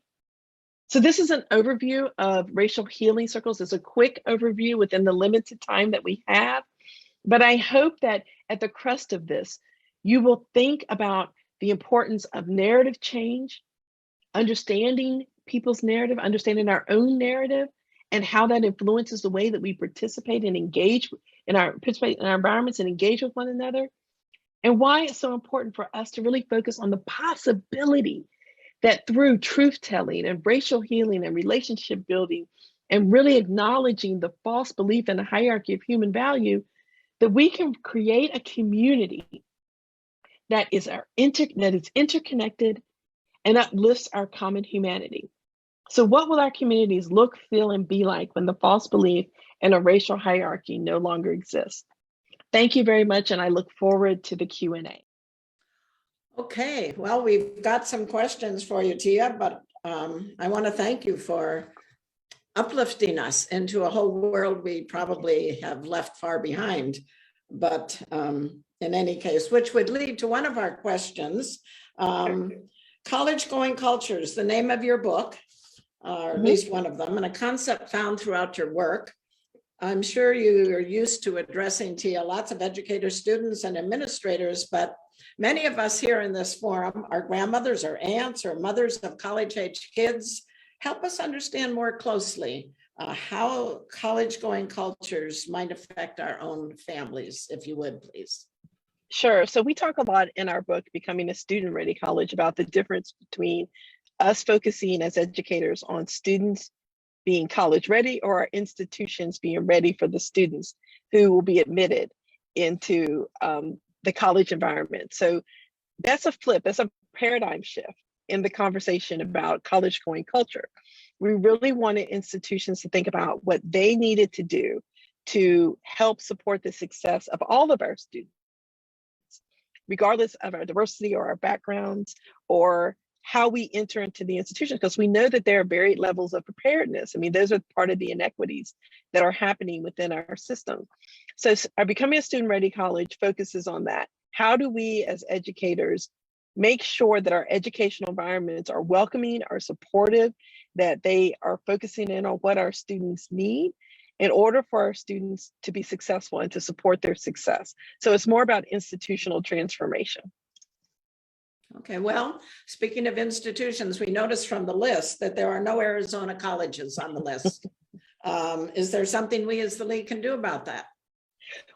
Speaker 4: So this is an overview of racial healing circles. It's a quick overview within the limited time that we have, but I hope that at the crust of this, you will think about the importance of narrative change, understanding people's narrative, understanding our own narrative, and how that influences the way that we participate and engage in our environments and engage with one another, and why it's so important for us to really focus on the possibility that through truth-telling and racial healing and relationship building and really acknowledging the false belief in the hierarchy of human value, that we can create a community that is interconnected and uplifts our common humanity. So what will our communities look, feel, and be like when the false belief and a racial hierarchy no longer exists? Thank you very much, and I look forward to the Q&A.
Speaker 2: Okay, well, we've got some questions for you, Tia, but I want to thank you for uplifting us into a whole world we probably have left far behind. But in any case, which would lead to one of our questions. College Going Cultures, the name of your book. or at least one of them, and a concept found throughout your work. I'm sure you are used to addressing, Tia, lots of educators, students, and administrators, but many of us here in this forum are grandmothers or aunts or mothers of college-age kids. Help us understand more closely how college-going cultures might affect our own families, if you would, please.
Speaker 4: Sure. So we talk a lot in our book, Becoming a Student-Ready College, about the difference between us focusing as educators on students being college ready or our institutions being ready for the students who will be admitted into the college environment. So that's a flip, that's a paradigm shift in the conversation about college going culture. We really wanted institutions to think about what they needed to do to help support the success of all of our students, regardless of our diversity or our backgrounds or how we enter into the institution, because we know that there are varied levels of preparedness. I mean, those are part of the inequities that are happening within our system. So our Becoming a Student-Ready College focuses on that. How do we as educators make sure that our educational environments are welcoming, are supportive, that they are focusing in on what our students need in order for our students to be successful and to support their success. So it's more about institutional transformation.
Speaker 2: Okay, well, speaking of institutions, we noticed from the list that there are no Arizona colleges on the list. Is there something we as the League can do about that?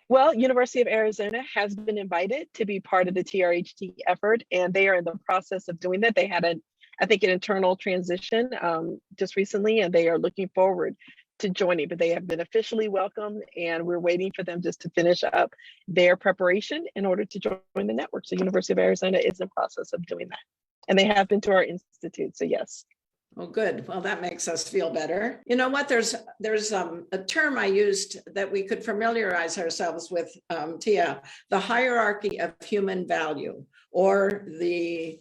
Speaker 4: Well, University of Arizona has been invited to be part of the TRHT effort, and they are in the process of doing that. They had, I think, an internal transition just recently, and they are looking forward to joining, but they have been officially welcomed, and we're waiting for them just to finish up their preparation in order to join the network. So University of Arizona is in the process of doing that, and they have been to our institute, so yes.
Speaker 2: Oh, good. Well, that makes us feel better. You know what? There's a term I used that we could familiarize ourselves with, Tia, the hierarchy of human value, or the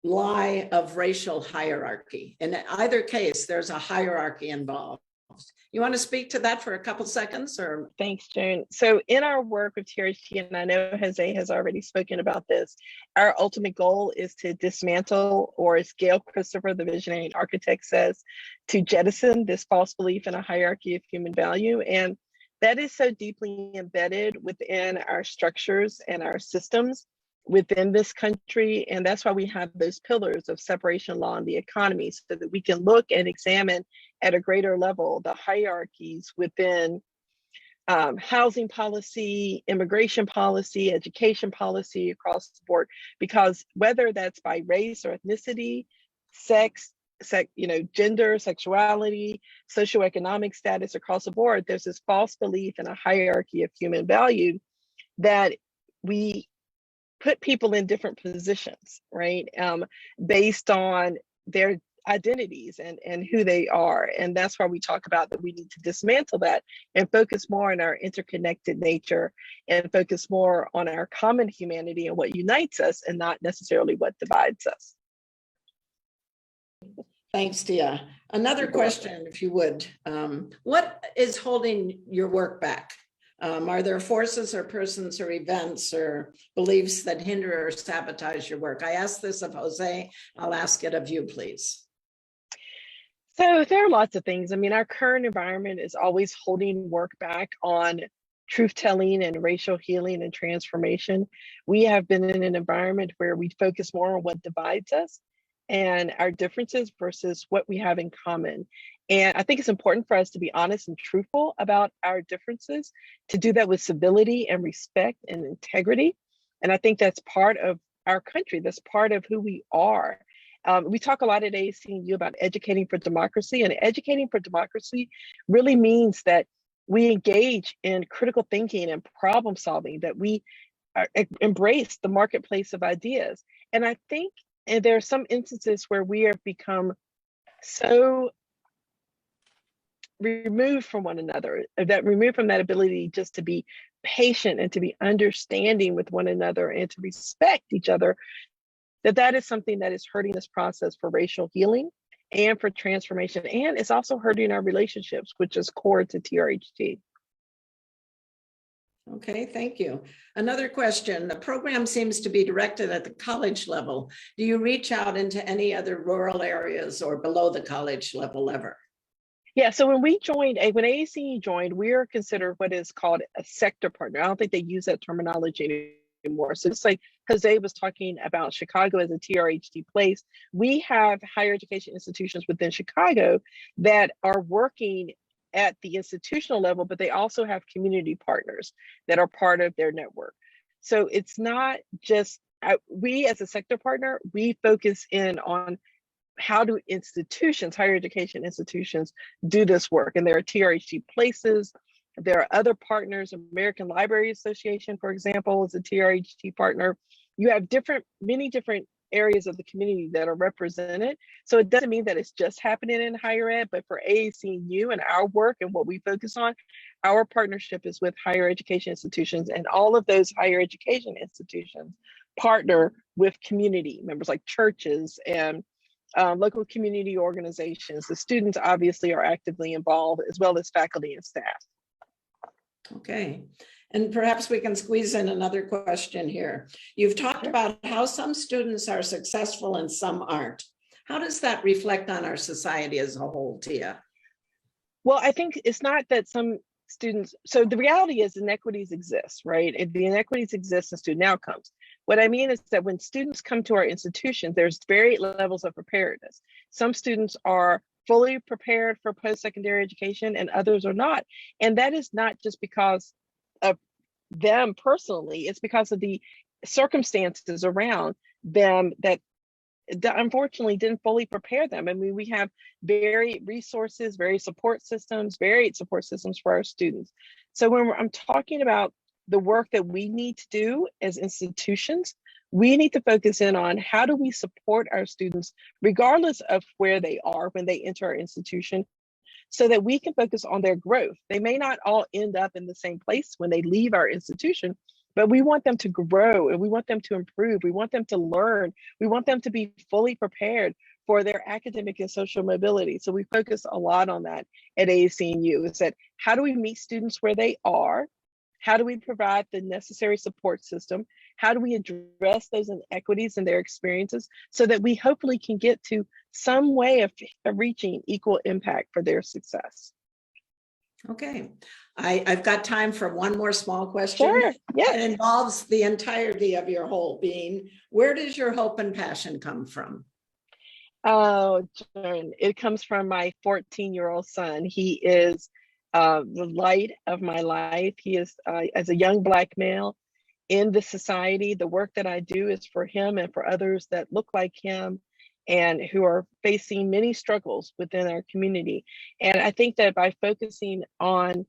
Speaker 2: lie of racial hierarchy. In either case, there's a hierarchy involved. You want to speak to that for a couple seconds, or?
Speaker 4: Thanks, June. So in our work with TRHT, and I know Jose has already spoken about this, our ultimate goal is to dismantle, or as Gail Christopher, the visionary and architect, says, to jettison this false belief in a hierarchy of human value. And that is so deeply embedded within our structures and our systems within this country. And that's why we have those pillars of separation law and the economy, so that we can look and examine at a greater level the hierarchies within housing policy, immigration policy, education policy across the board. Because whether that's by race or ethnicity, sex, gender, sexuality, socioeconomic status across the board, there's this false belief in a hierarchy of human value that we put people in different positions, right? Based on their identities and who they are. And that's why we talk about that we need to dismantle that and focus more on our interconnected nature, and focus more on our common humanity and what unites us, and not necessarily what divides us.
Speaker 2: Thanks, Tia. Another question, if you would. What is holding your work back? Are there forces or persons or events or beliefs that hinder or sabotage your work? I asked this of Jose. I'll ask it of you, please.
Speaker 4: So there are lots of things. I mean, our current environment is always holding work back on truth-telling and racial healing and transformation. We have been in an environment where we focus more on what divides us and our differences versus what we have in common. And I think it's important for us to be honest and truthful about our differences, to do that with civility and respect and integrity. And I think that's part of our country. That's part of who we are. We talk a lot at ACU about educating for democracy, and educating for democracy really means that we engage in critical thinking and problem solving, that we embrace the marketplace of ideas. And I think, and there are some instances where we have become so removed from one another, that removed from that ability just to be patient and to be understanding with one another and to respect each other, that is something that is hurting this process for racial healing and for transformation. And it's also hurting our relationships, which is core to TRHT.
Speaker 2: Okay, thank you. Another question. The program seems to be directed at the college level. Do you reach out into any other rural areas or below the college level ever?
Speaker 4: Yeah, so when we joined, when AACE joined, we are considered what is called a sector partner. I don't think they use that terminology anymore. So it's like Jose was talking about Chicago as a TRHT place. We have higher education institutions within Chicago that are working at the institutional level, but they also have community partners that are part of their network. So it's not just, we as a sector partner, we focus in on how do institutions, higher education institutions, do this work. And there are TRHT places, there are other partners. American Library Association, for example, is a TRHT partner. You have many different areas of the community that are represented. So it doesn't mean that it's just happening in higher ed, but for AACU and our work and what we focus on, our partnership is with higher education institutions, and all of those higher education institutions partner with community members like churches and local community organizations. The students obviously are actively involved, as well as faculty and staff.
Speaker 2: Okay. And perhaps we can squeeze in another question here. You've talked about how some students are successful and some aren't. How does that reflect on our society as a whole, Tia?
Speaker 4: Well, I think it's not that some students, so the reality is inequities exist, right? If the inequities exist in student outcomes. What I mean is that when students come to our institutions, there's varied levels of preparedness. Some students are fully prepared for post-secondary education and others are not. And that is not just because of them personally, it's because of the circumstances around them that unfortunately didn't fully prepare them. I mean, we have varied resources, varied support systems for our students. So when I'm talking about the work that we need to do as institutions, we need to focus in on how do we support our students, regardless of where they are when they enter our institution, so that we can focus on their growth. They may not all end up in the same place when they leave our institution, but we want them to grow and we want them to improve. We want them to learn. We want them to be fully prepared for their academic and social mobility. So we focus a lot on that at AACU, is that how do we meet students where they are? How do we provide the necessary support system? How do we address those inequities in their experiences so that we hopefully can get to some way of reaching equal impact for their success?
Speaker 2: Okay, I've got time for one more small question.
Speaker 4: Sure, yeah.
Speaker 2: It involves the entirety of your whole being. Where does your hope and passion come from?
Speaker 4: Oh, Jen, it comes from my 14-year-old son. He is the light of my life. He is, as a young Black male in the society, the work that I do is for him and for others that look like him and who are facing many struggles within our community. And I think that by focusing on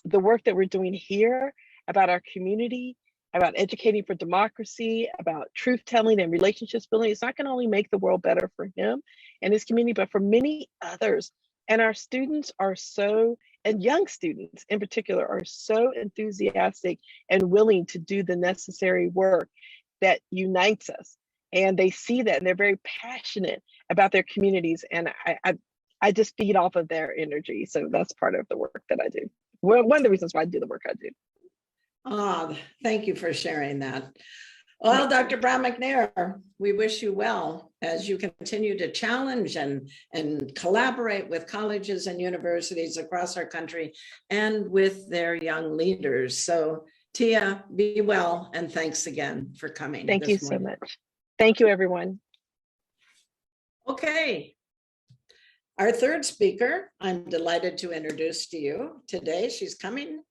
Speaker 4: the work that we're doing here about our community, about educating for democracy, about truth telling and relationships building, it's not going to only make the world better for him and his community, but for many others. And our students are so, and young students in particular, are so enthusiastic and willing to do the necessary work that unites us. And they see that and they're very passionate about their communities. And I just feed off of their energy. So that's part of the work that I do. Well, one of the reasons why I do the work I do.
Speaker 2: Oh, thank you for sharing that. Well, Dr. Brown McNair, we wish you well as you continue to challenge and collaborate with colleges and universities across our country and with their young leaders. So Tia, be well, and thanks again for coming.
Speaker 4: Thank you so much. Thank you, everyone.
Speaker 2: Okay. Our third speaker, I'm delighted to introduce to you today. She's coming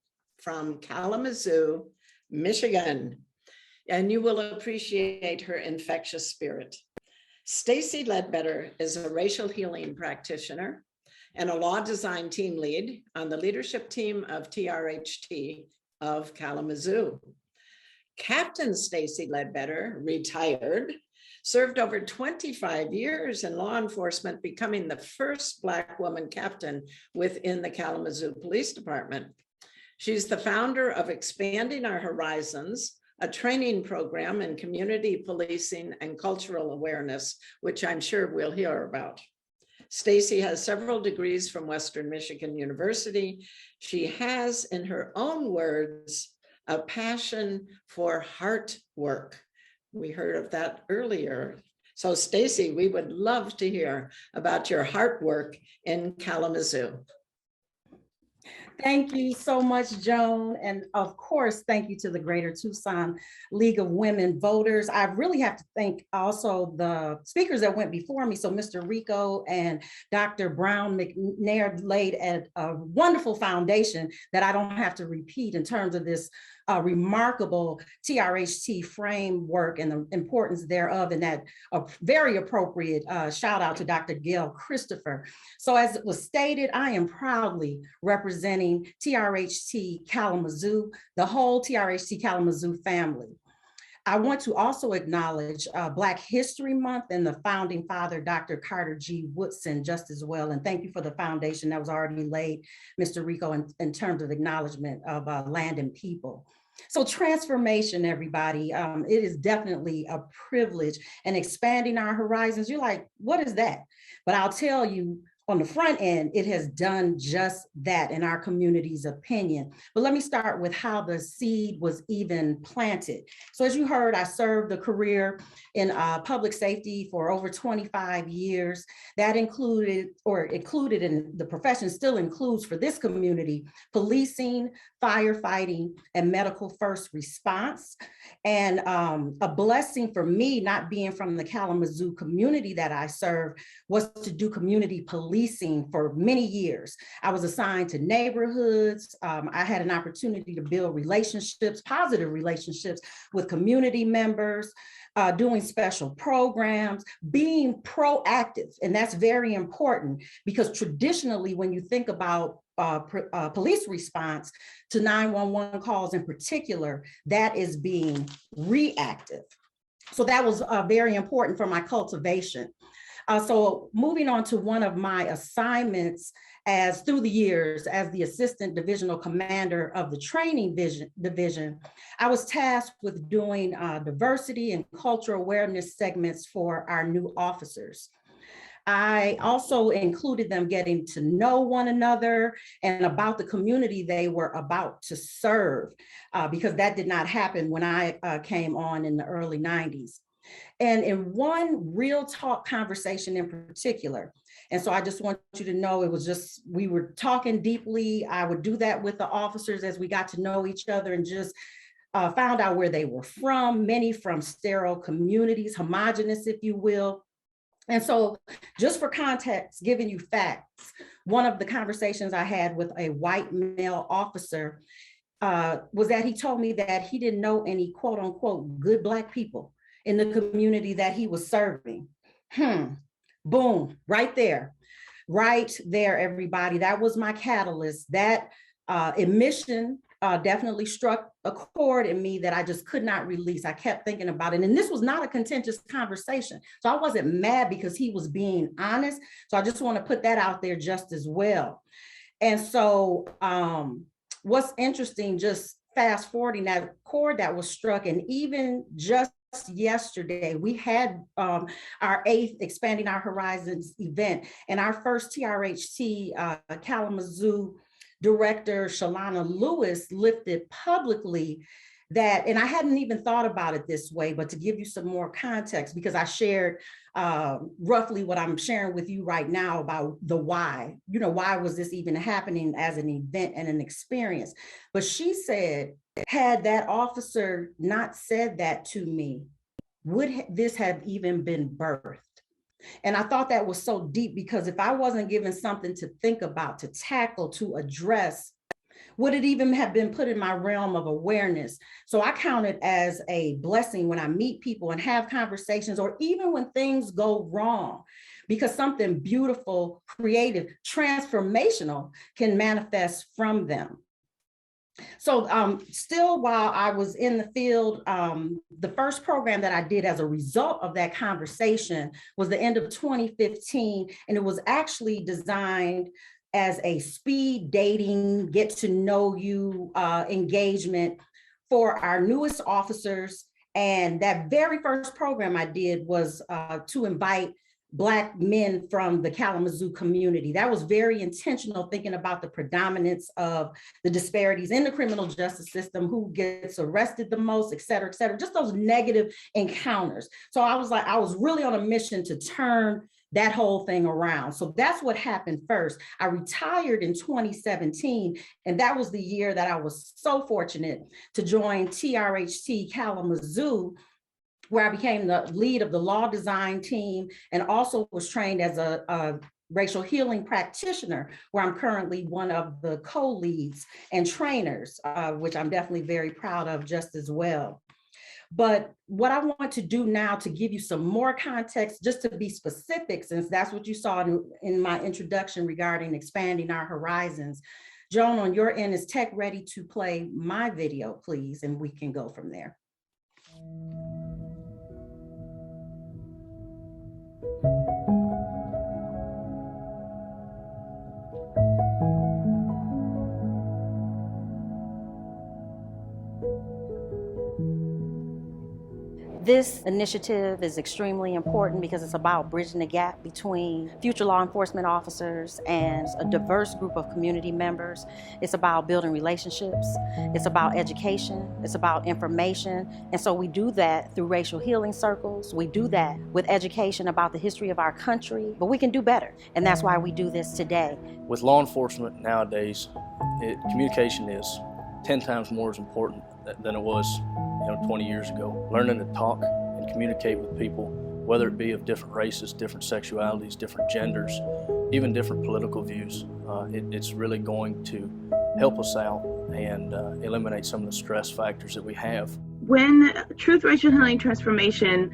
Speaker 2: from Kalamazoo, Michigan, and you will appreciate her infectious spirit. Stacey Ledbetter is a racial healing practitioner and a law design team lead on the leadership team of TRHT of Kalamazoo. Captain Stacey Ledbetter, retired, served over 25 years in law enforcement, becoming the first Black woman captain within the Kalamazoo Police Department. She's the founder of Expanding Our Horizons, a training program in community policing and cultural awareness, which I'm sure we'll hear about. Stacey has several degrees from Western Michigan University. She has, in her own words, a passion for heart work. We heard of that earlier. So Stacey, we would love to hear about your heart work in Kalamazoo.
Speaker 10: Thank you so much, Joan. And of course, thank you to the Greater Tucson League of Women Voters. I really have to thank also the speakers that went before me. So Mr. Rico and Dr. Brown McNair laid a wonderful foundation that I don't have to repeat in terms of this remarkable TRHT framework and the importance thereof, and that a very appropriate shout out to Dr. Gail Christopher. So as it was stated, I am proudly representing TRHT Kalamazoo, the whole TRHT Kalamazoo family. I want to also acknowledge Black History Month and the founding father, Dr. Carter G. Woodson, just as well. And thank you for the foundation that was already laid, Mr. Rico, in terms of acknowledgement of land and people. So transformation, everybody, it is definitely a privilege, and expanding our horizons. You're like, what is that? But I'll tell you, on the front end, it has done just that in our community's opinion. But let me start with how the seed was even planted. So as you heard, I served a career in public safety for over 25 years. That included in the profession, still includes for this community, policing, firefighting, and medical first response. And a blessing for me, not being from the Kalamazoo community that I serve, was to do community policing for many years. I was assigned to neighborhoods. I had an opportunity to build relationships, positive relationships with community members, doing special programs, being proactive. And that's very important, because traditionally, when you think about police response to 911 calls in particular, that is being reactive. So that was very important for my cultivation. So moving on to one of my assignments through the years as the assistant divisional commander of the training division, I was tasked with doing diversity and cultural awareness segments for our new officers. I also included them getting to know one another and about the community they were about to serve, because that did not happen when I came on in the early 90s. And in one real talk conversation in particular, and so I just want you to know, it was just, we were talking deeply. I would do that with the officers as we got to know each other, and just found out where they were from, many from sterile communities, homogenous, if you will. And so just for context, giving you facts, one of the conversations I had with a white male officer was that he told me that he didn't know any quote unquote good Black people in the community that he was serving. Boom, right there, everybody. That was my catalyst. That admission definitely struck a chord in me that I just could not release. I kept thinking about it. And this was not a contentious conversation. So I wasn't mad because he was being honest. So I just want to put that out there just as well. And so what's interesting, just fast forwarding that chord that was struck, and even just yesterday, we had our 8th Expanding Our Horizons event, and our first TRHT Kalamazoo Director, Shalana Lewis, lifted publicly that, and I hadn't even thought about it this way, but to give you some more context, because I shared roughly what I'm sharing with you right now about the why. You know, why was this even happening as an event and an experience? But she said, had that officer not said that to me, would this have even been birthed? And I thought that was so deep, because if I wasn't given something to think about, to tackle, to address, would it even have been put in my realm of awareness? So I count it as a blessing when I meet people and have conversations, or even when things go wrong, because something beautiful, creative, transformational can manifest from them. So still, while I was in the field, the first program that I did as a result of that conversation was the end of 2015, and it was actually designed as a speed dating, get to know you engagement for our newest officers. And that very first program I did was to invite Black men from the Kalamazoo community. That was very intentional, thinking about the predominance of the disparities in the criminal justice system, who gets arrested the most, et cetera, just those negative encounters. So I was really on a mission to turn that whole thing around. So that's what happened first. I retired in 2017, and that was the year that I was so fortunate to join TRHT Kalamazoo, where I became the lead of the law design team and also was trained as a racial healing practitioner, where I'm currently one of the co-leads and trainers, which I'm definitely very proud of just as well. But what I want to do now, to give you some more context, just to be specific, since that's what you saw in my introduction regarding expanding our horizons. Joan, on your end, is tech ready to play my video, please? And we can go from there.
Speaker 11: This initiative is extremely important because it's about bridging the gap between future law enforcement officers and a diverse group of community members. It's about building relationships. It's about education. It's about information. And so we do that through racial healing circles. We do that with education about the history of our country, but we can do better. And that's why we do this today.
Speaker 12: With law enforcement nowadays, communication is 10 times more important than it was 20 years ago. Learning to talk and communicate with people, whether it be of different races, different sexualities, different genders, even different political views, it's really going to help us out and eliminate some of the stress factors that we have.
Speaker 13: When Truth, Racial Healing, Transformation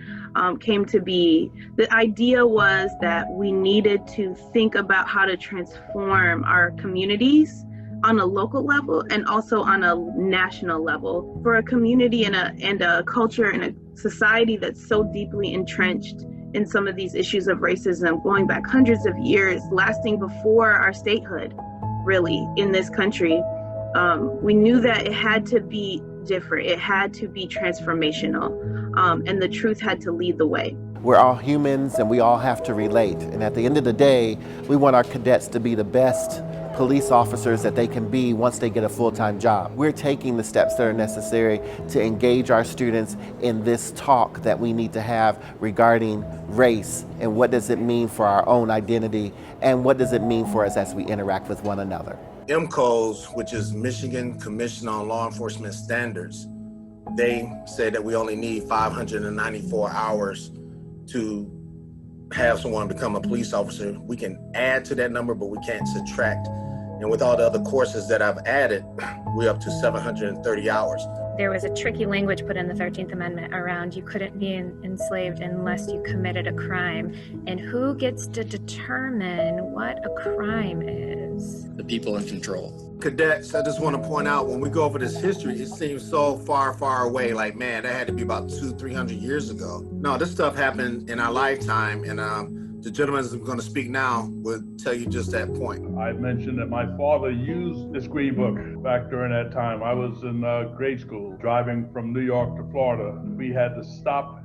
Speaker 13: came to be, the idea was that we needed to think about how to transform our communities on a local level and also on a national level. For a community and a culture and a society that's so deeply entrenched in some of these issues of racism, going back hundreds of years, lasting before our statehood, really, in this country, we knew that it had to be different. It had to be transformational, and the truth had to lead the way.
Speaker 14: We're all humans and we all have to relate. And at the end of the day, we want our cadets to be the best police officers that they can be once they get a full-time job. We're taking the steps that are necessary to engage our students in this talk that we need to have regarding race and what does it mean for our own identity and what does it mean for us as we interact with one another.
Speaker 15: MCOs, which is Michigan Commission on Law Enforcement Standards, they say that we only need 594 hours to have someone become a police officer. We can add to that number, but we can't subtract. And with all the other courses that I've added, we're up to 730 hours.
Speaker 16: There was a tricky language put in the 13th Amendment around you couldn't be enslaved unless you committed a crime. And who gets to determine what a crime is?
Speaker 17: The people in control.
Speaker 15: Cadets, I just want to point out, when we go over this history, it seems so far, far away. Like, man, that had to be about 200-300 years ago. No, this stuff happened in our lifetime, and the gentleman who's going to speak now will tell you just that point.
Speaker 18: I mentioned that my father used this green book back during that time. I was in grade school, driving from New York to Florida. We had to stop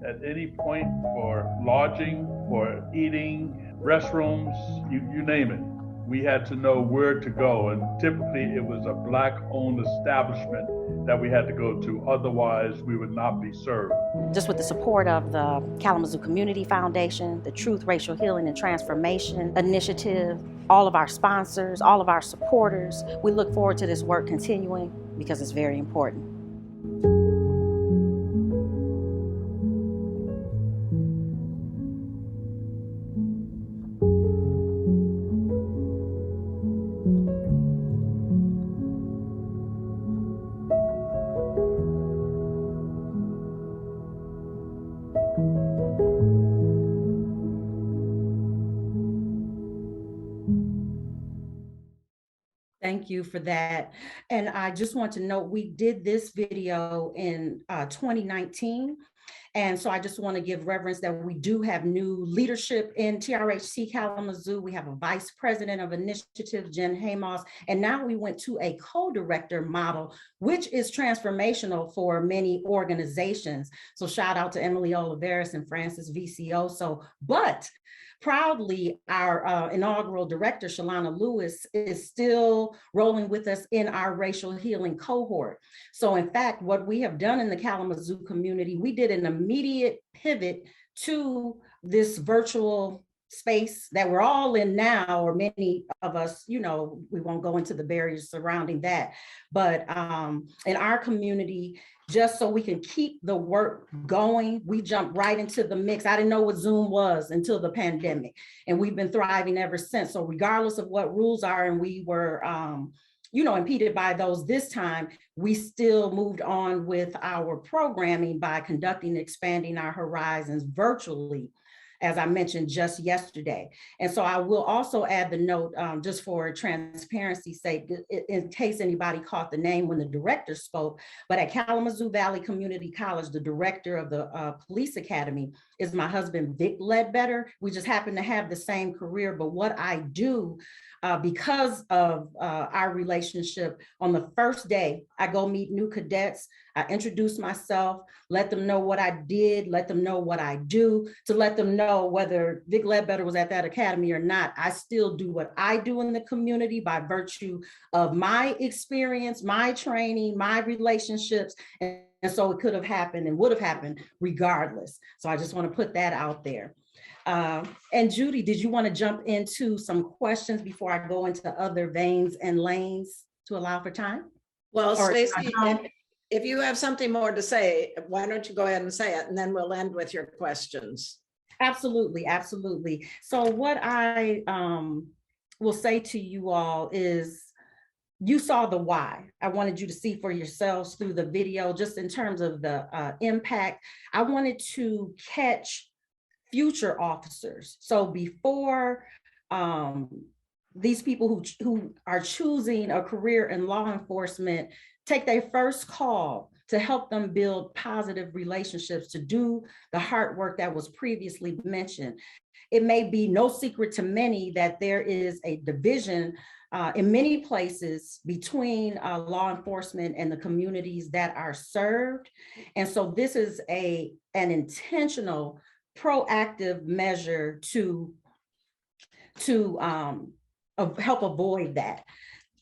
Speaker 18: at any point for lodging, for eating, restrooms, you name it. We had to know where to go, and typically it was a Black-owned establishment that we had to go to. Otherwise, we would not be served.
Speaker 11: Just with the support of the Kalamazoo Community Foundation, the Truth, Racial Healing, and Transformation Initiative, all of our sponsors, all of our supporters, we look forward to this work continuing because it's very important.
Speaker 10: Thank you for that. And I just want to note, we did this video in 2019. And so I just want to give reverence that we do have new leadership in TRHT Kalamazoo. We have a vice president of initiative, Jen Hamos, and now we went to a co-director model, which is transformational for many organizations. So shout out to Emily Oliveris and Francis Vicioso. But proudly, our inaugural director, Shalana Lewis, is still rolling with us in our racial healing cohort. So in fact, what we have done in the Kalamazoo community, we did an immediate pivot to this virtual space that we're all in now, or many of us, you know, we won't go into the barriers surrounding that. But in our community, just so we can keep the work going, we jumped right into the mix. I didn't know what Zoom was until the pandemic, and we've been thriving ever since. So regardless of what rules are, and we were, you know, impeded by those this time, we still moved on with our programming by conducting, expanding our horizons virtually, as I mentioned just yesterday. And so I will also add the note, just for transparency's sake, in case anybody caught the name when the director spoke, but at Kalamazoo Valley Community College, the director of the police academy is my husband, Vic Ledbetter. We just happen to have the same career, but what I do, because of our relationship, on the first day, I go meet new cadets, I introduce myself, let them know what I did, let them know what I do, to let them know whether Vic Ledbetter was at that academy or not, I still do what I do in the community by virtue of my experience, my training, my relationships. And so it could have happened and would have happened regardless. So I just want to put that out there. And Judy, did you want to jump into some questions before I go into other veins and lanes to allow for time?
Speaker 2: Well, Stacey, if you have something more to say, why don't you go ahead and say it, and then we'll end with your questions.
Speaker 10: Absolutely, absolutely. So what I will say to you all is, you saw the why. I wanted you to see for yourselves through the video, just in terms of the impact. I wanted to catch future officers. So before these people who are choosing a career in law enforcement take their first call to help them build positive relationships, to do the hard work that was previously mentioned. It may be no secret to many that there is a division in many places between law enforcement and the communities that are served. And so this is an intentional, proactive measure to help avoid that.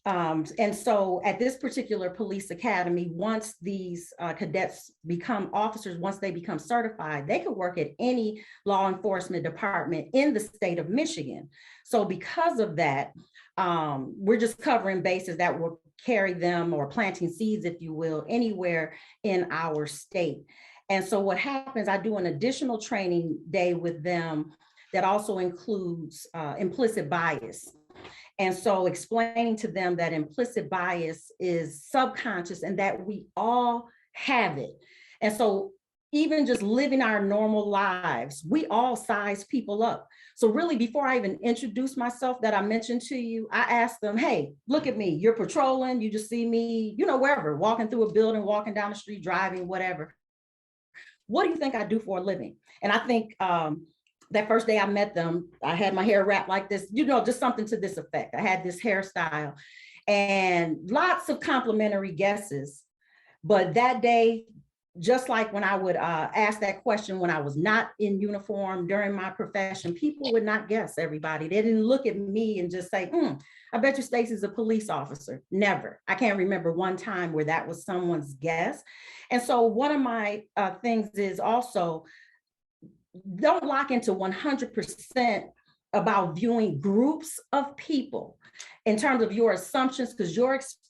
Speaker 10: And so at this particular police academy, once these cadets become officers, once they become certified, they can work at any law enforcement department in the state of Michigan. So because of that, we're just covering bases that will carry them, or planting seeds, if you will, anywhere in our state. And so what happens, I do an additional training day with them that also includes implicit bias. And so explaining to them that implicit bias is subconscious and that we all have it. And so even just living our normal lives, we all size people up. So really, before I even introduce myself that I mentioned to you, I ask them, hey, look at me, you're patrolling, you just see me, you know, wherever, walking through a building, walking down the street, driving, whatever. What do you think I do for a living? And I think that first day I met them, I had my hair wrapped like this, you know, just something to this effect. I had this hairstyle and lots of complimentary guesses. But that day, just like when I would ask that question when I was not in uniform during my profession, people would not guess everybody. They didn't look at me and just say, I bet you Stacey's a police officer. Never. I can't remember one time where that was someone's guess. And so one of my things is also, don't lock into 100% about viewing groups of people in terms of your assumptions, because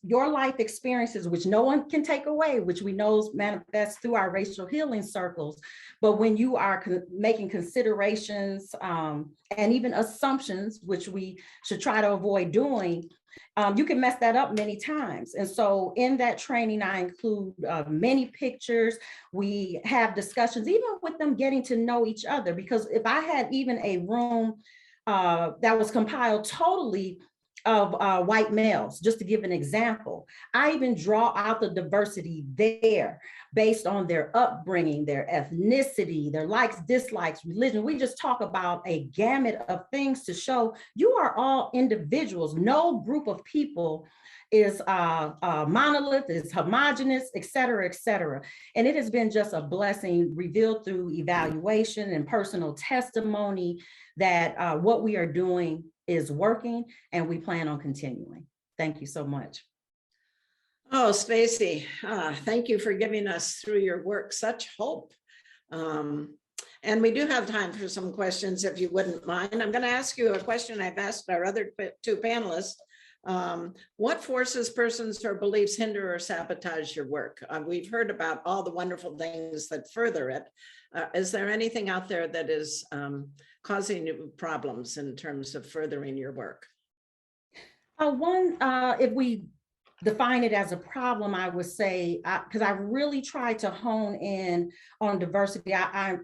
Speaker 10: your life experiences, which no one can take away, which we know manifests through our racial healing circles. But when you are making considerations and even assumptions, which we should try to avoid doing, you can mess that up many times. And so in that training, I include many pictures. We have discussions, even with them getting to know each other, because if I had even a room that was compiled totally of white males, just to give an example. I even draw out the diversity there based on their upbringing, their ethnicity, their likes, dislikes, religion. We just talk about a gamut of things to show you are all individuals. No group of people is monolith, is homogenous, et cetera, et cetera. And it has been just a blessing revealed through evaluation and personal testimony that what we are doing is working, and we plan on continuing. Thank you so much.
Speaker 2: Oh, Stacey, thank you for giving us through your work such hope. And we do have time for some questions, if you wouldn't mind. I'm going to ask you a question I've asked our other two panelists. What forces, persons, or beliefs hinder or sabotage your work? We've heard about all the wonderful things that further it. Is there anything out there that is causing problems in terms of furthering your work?
Speaker 10: If we define it as a problem, I would say, because I really tried to hone in on diversity.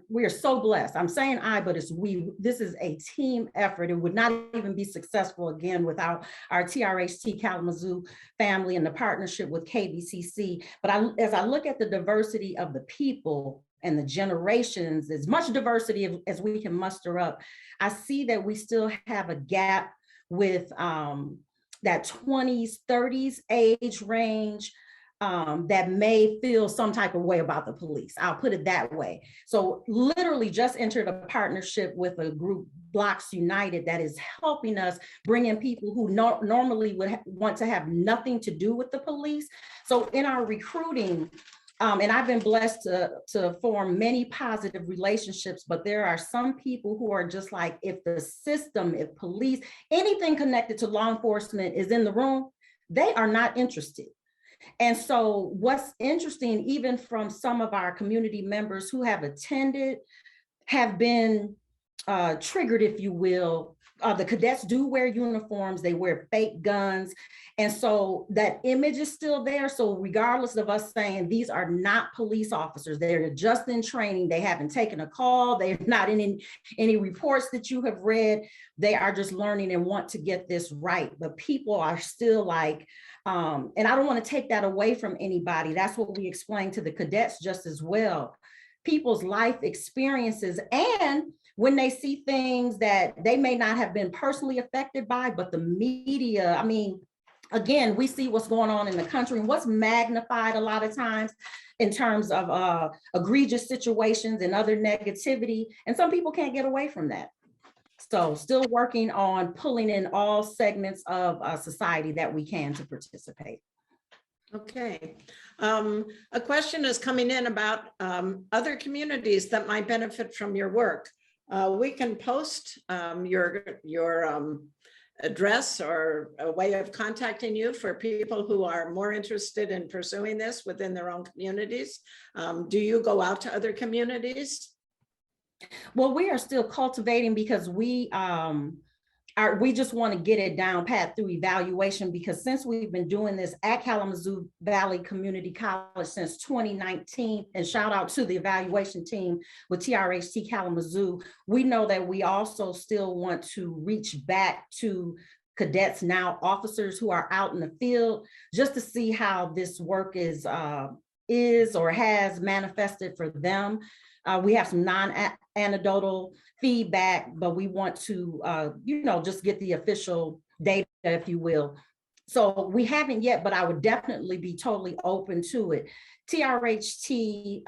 Speaker 10: We are so blessed. I'm saying I, but it's we. This is a team effort. It would not even be successful again without our TRHT Kalamazoo family and the partnership with KBCC. But as I look at the diversity of the people and the generations, as much diversity as we can muster up, I see that we still have a gap with that 20s, 30s age range that may feel some type of way about the police. I'll put it that way. So literally just entered a partnership with a group, Blocks United, that is helping us bring in people who normally would want to have nothing to do with the police. So in our recruiting, and I've been blessed to form many positive relationships, but there are some people who are just like, if the system, if police, anything connected to law enforcement is in the room, they are not interested. And so what's interesting, even from some of our community members who have attended, have been triggered, if you will. The cadets do wear uniforms, they wear fake guns. And so that image is still there. So regardless of us saying these are not police officers, they're just in training, they haven't taken a call, they're not in any reports that you have read, they are just learning and want to get this right. But people are still like, and I don't want to take that away from anybody. That's what we explain to the cadets just as well. People's life experiences, and when they see things that they may not have been personally affected by, but the media, I mean, again, we see what's going on in the country and what's magnified a lot of times in terms of egregious situations and other negativity. And some people can't get away from that. So still working on pulling in all segments of society that we can to participate.
Speaker 2: Okay. A question is coming in about other communities that might benefit from your work. We can post your address or a way of contacting you for people who are more interested in pursuing this within their own communities. Do you go out to other communities?
Speaker 10: Well, we are still cultivating because we just want to get it down pat through evaluation, because since we've been doing this at Kalamazoo Valley Community College since 2019, and shout out to the evaluation team with TRHT Kalamazoo, we know that we also still want to reach back to cadets, now officers who are out in the field, just to see how this work is or has manifested for them. We have some non-anecdotal feedback, but we want to, just get the official data, if you will. So we haven't yet, but I would definitely be totally open to it. TRHT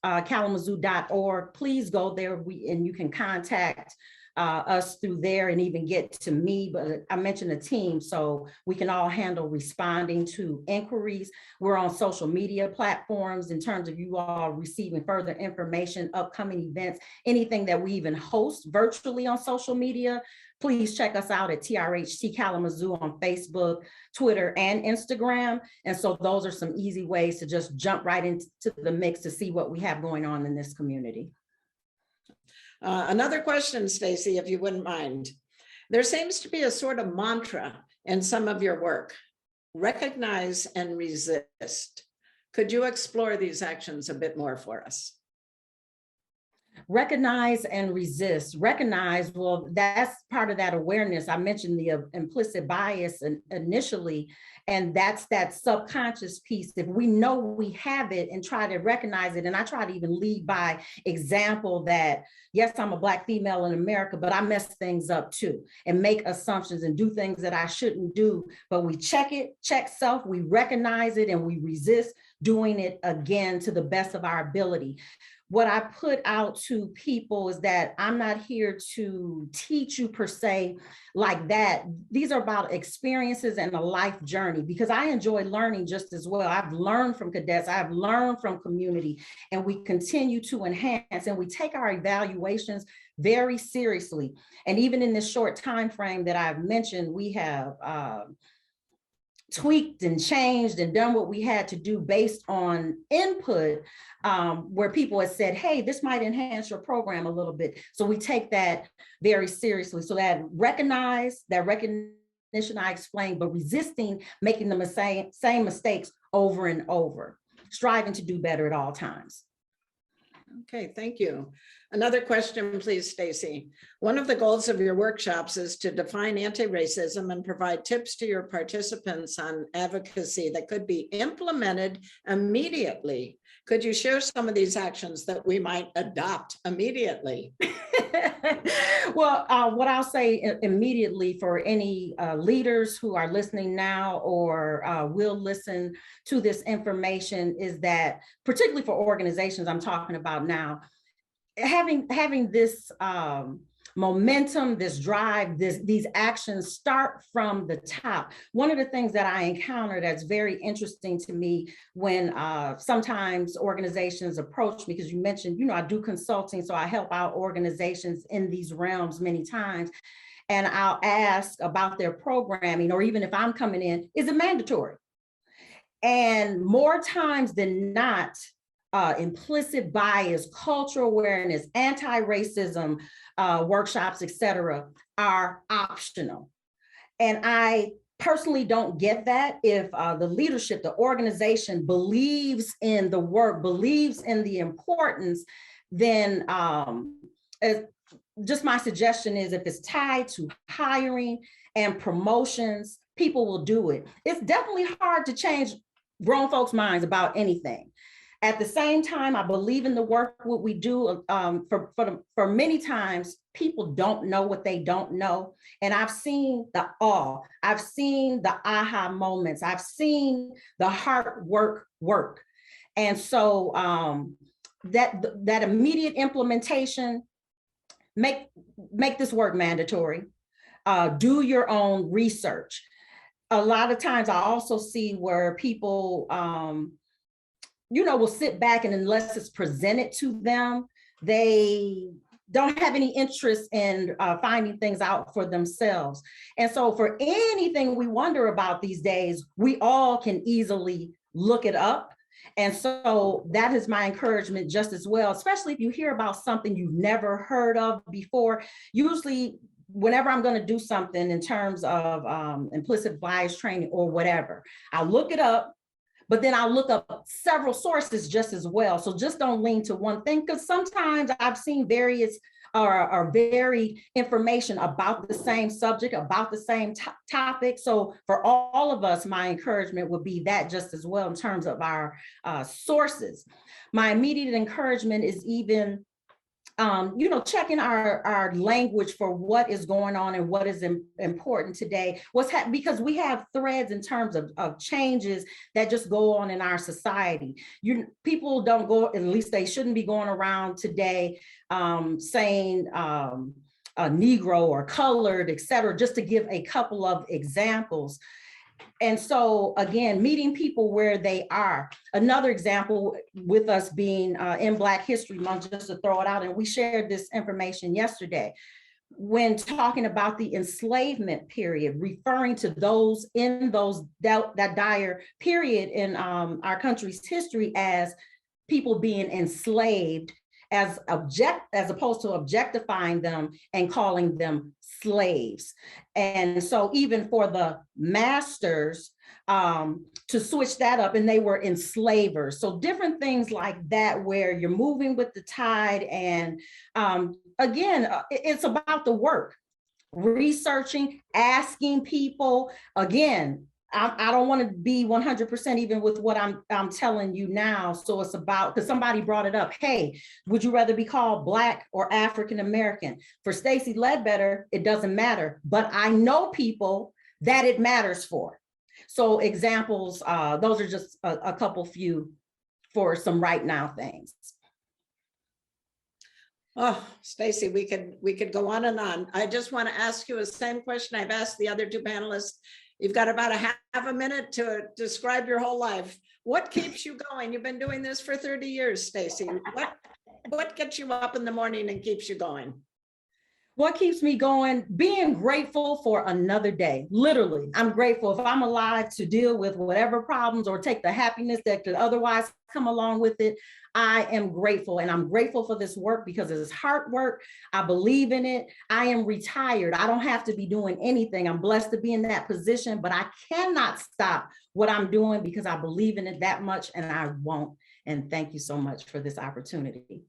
Speaker 10: Kalamazoo.org, please go there and you can contact us through there and even get to me, but I mentioned a team, so we can all handle responding to inquiries. We're on social media platforms in terms of you all receiving further information, upcoming events, anything that we even host virtually on social media. Please check us out at TRHT Kalamazoo on Facebook, Twitter, and Instagram. And so those are some easy ways to just jump right into the mix to see what we have going on in this community.
Speaker 2: Another question, Stacey, if you wouldn't mind. There seems to be a sort of mantra in some of your work: recognize and resist. Could you explore these actions a bit more for us?
Speaker 10: Recognize and resist. Recognize, well, that's part of that awareness. I mentioned the implicit bias initially, and that's that subconscious piece. If we know we have it and try to recognize it, and I try to even lead by example that, yes, I'm a Black female in America, but I mess things up too, and make assumptions and do things that I shouldn't do. But we check self, we recognize it, and we resist doing it again to the best of our ability. What I put out to people is that I'm not here to teach you per se like that. These are about experiences and a life journey, because I enjoy learning just as well. I've learned from cadets, I've learned from community, and we continue to enhance, and we take our evaluations very seriously. And even in this short time frame that I've mentioned, we have tweaked and changed and done what we had to do based on input, where people had said, hey, this might enhance your program a little bit. So we take that very seriously. So that recognition I explained, but resisting making the same mistakes over and over, striving to do better at all times.
Speaker 2: Okay, thank you. Another question, please, Stacey. One of the goals of your workshops is to define anti-racism and provide tips to your participants on advocacy that could be implemented immediately. Could you share some of these actions that we might adopt immediately?
Speaker 10: Well, what I'll say immediately for any leaders who are listening now or will listen to this information is that, particularly for organizations I'm talking about now, having this momentum, this drive, these actions start from the top. One of the things that I encounter that's very interesting to me when sometimes organizations approach me, because you mentioned, I do consulting, so I help out organizations in these realms many times, and I'll ask about their programming, or even if I'm coming in, is it mandatory? And more times than not, implicit bias, cultural awareness, anti-racism workshops, etc., are optional. And I personally don't get that. If the leadership, the organization believes in the work, believes in the importance, then just my suggestion is if it's tied to hiring and promotions, people will do it. It's definitely hard to change grown folks' minds about anything. At the same time, I believe in the work what we do. For many times, people don't know what they don't know. And I've seen the awe. I've seen the aha moments. I've seen the hard work. And so that immediate implementation, make this work mandatory. Do your own research. A lot of times I also see where people will sit back, and unless it's presented to them, they don't have any interest in finding things out for themselves. And so for anything we wonder about these days, we all can easily look it up. And so that is my encouragement just as well, especially if you hear about something you've never heard of before. Usually, whenever I'm going to do something in terms of implicit bias training or whatever, I'll look it up. But then I'll look up several sources just as well. So just don't lean to one thing, because sometimes I've seen various or varied information about the same subject, about the same topic. So for all of us, my encouragement would be that just as well in terms of our sources. My immediate encouragement is even checking our language for what is going on and what is important today. Because we have threads in terms of changes that just go on in our society. People don't go, at least they shouldn't be going around today saying Negro or colored, et cetera, just to give a couple of examples. And so again, meeting people where they are. Another example with us being in Black History Month, just to throw it out, and we shared this information yesterday, when talking about the enslavement period, referring to those in that dire period in our country's history as people being enslaved, as opposed to objectifying them and calling them slaves. And so even for the masters, to switch that up, and they were enslavers. So different things like that, where you're moving with the tide. And again, it's about the work, researching, asking people. Again, I don't want to be 100% even with what I'm telling you now. So it's about, because somebody brought it up. Hey, would you rather be called Black or African American? For Stacey Ledbetter, it doesn't matter, but I know people that it matters for. So examples, those are just a couple few for some right now things.
Speaker 2: Oh, Stacey, we could go on and on. I just want to ask you the same question I've asked the other two panelists. You've got about half a minute to describe your whole life. What keeps you going? You've been doing this for 30 years, Stacey. What gets you up in the morning and keeps you going?
Speaker 10: What keeps me going? Being grateful for another day. Literally, I'm grateful if I'm alive to deal with whatever problems or take the happiness that could otherwise come along with it. I am grateful, and I'm grateful for this work because it's hard work. I believe in it. I am retired. I don't have to be doing anything. I'm blessed to be in that position, but I cannot stop what I'm doing because I believe in it that much, and I won't. And thank you so much for this opportunity.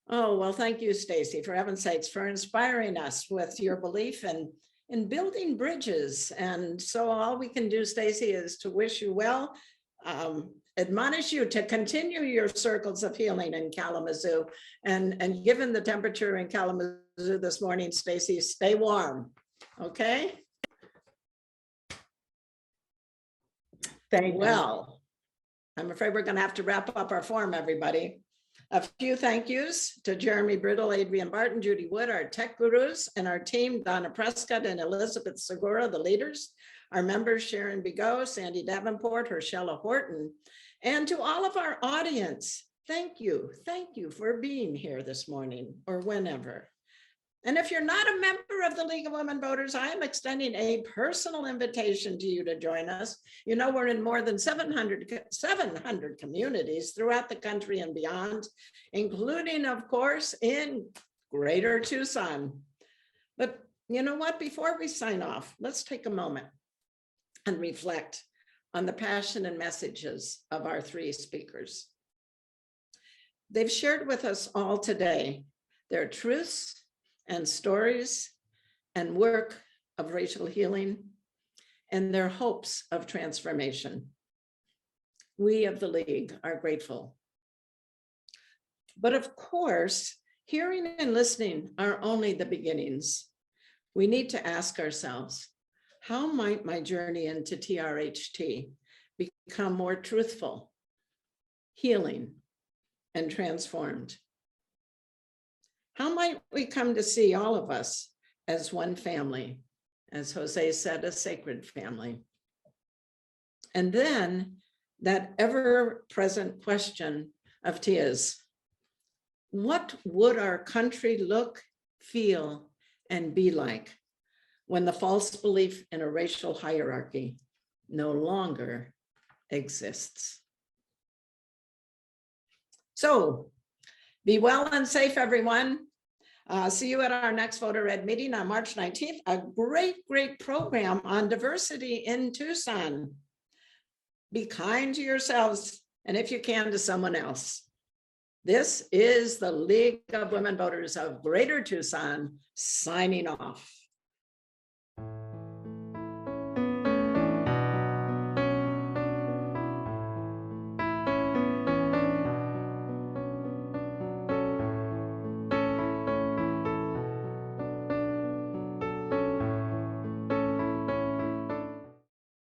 Speaker 2: Oh, well, thank you, Stacey, for heaven's sakes, for inspiring us with your belief in building bridges. And so all we can do, Stacey, is to wish you well, admonish you to continue your circles of healing in Kalamazoo. And given the temperature in Kalamazoo this morning, Stacey, stay warm, okay?
Speaker 10: Thank you.
Speaker 2: Well, I'm afraid we're going to have to wrap up our forum, everybody. A few thank yous to Jeremy Brittle, Adrian Barton, Judy Wood, our tech gurus, and our team, Donna Prescott and Elizabeth Segura, the leaders, our members, Sharon Bigot, Sandy Davenport, Herschella Horton, and to all of our audience, thank you for being here this morning or whenever. And if you're not a member of the League of Women Voters, I am extending a personal invitation to you to join us. You know, we're in more than 700 communities throughout the country and beyond, including, of course, in Greater Tucson. But you know what? Before we sign off, let's take a moment and reflect on the passion and messages of our three speakers. They've shared with us all today their truths and stories and work of racial healing and their hopes of transformation. We of the League are grateful. But of course, hearing and listening are only the beginnings. We need to ask ourselves, how might my journey into TRHT become more truthful, healing, and transformed? How might we come to see all of us as one family, as Jose said, a sacred family? And then that ever-present question of Tia's, what would our country look, feel, and be like when the false belief in a racial hierarchy no longer exists? So, be well and safe, everyone. See you at our next Voter Ed meeting on March 19th. A great program on diversity in Tucson. Be kind to yourselves, and if you can, to someone else. This is the League of Women Voters of Greater Tucson signing off.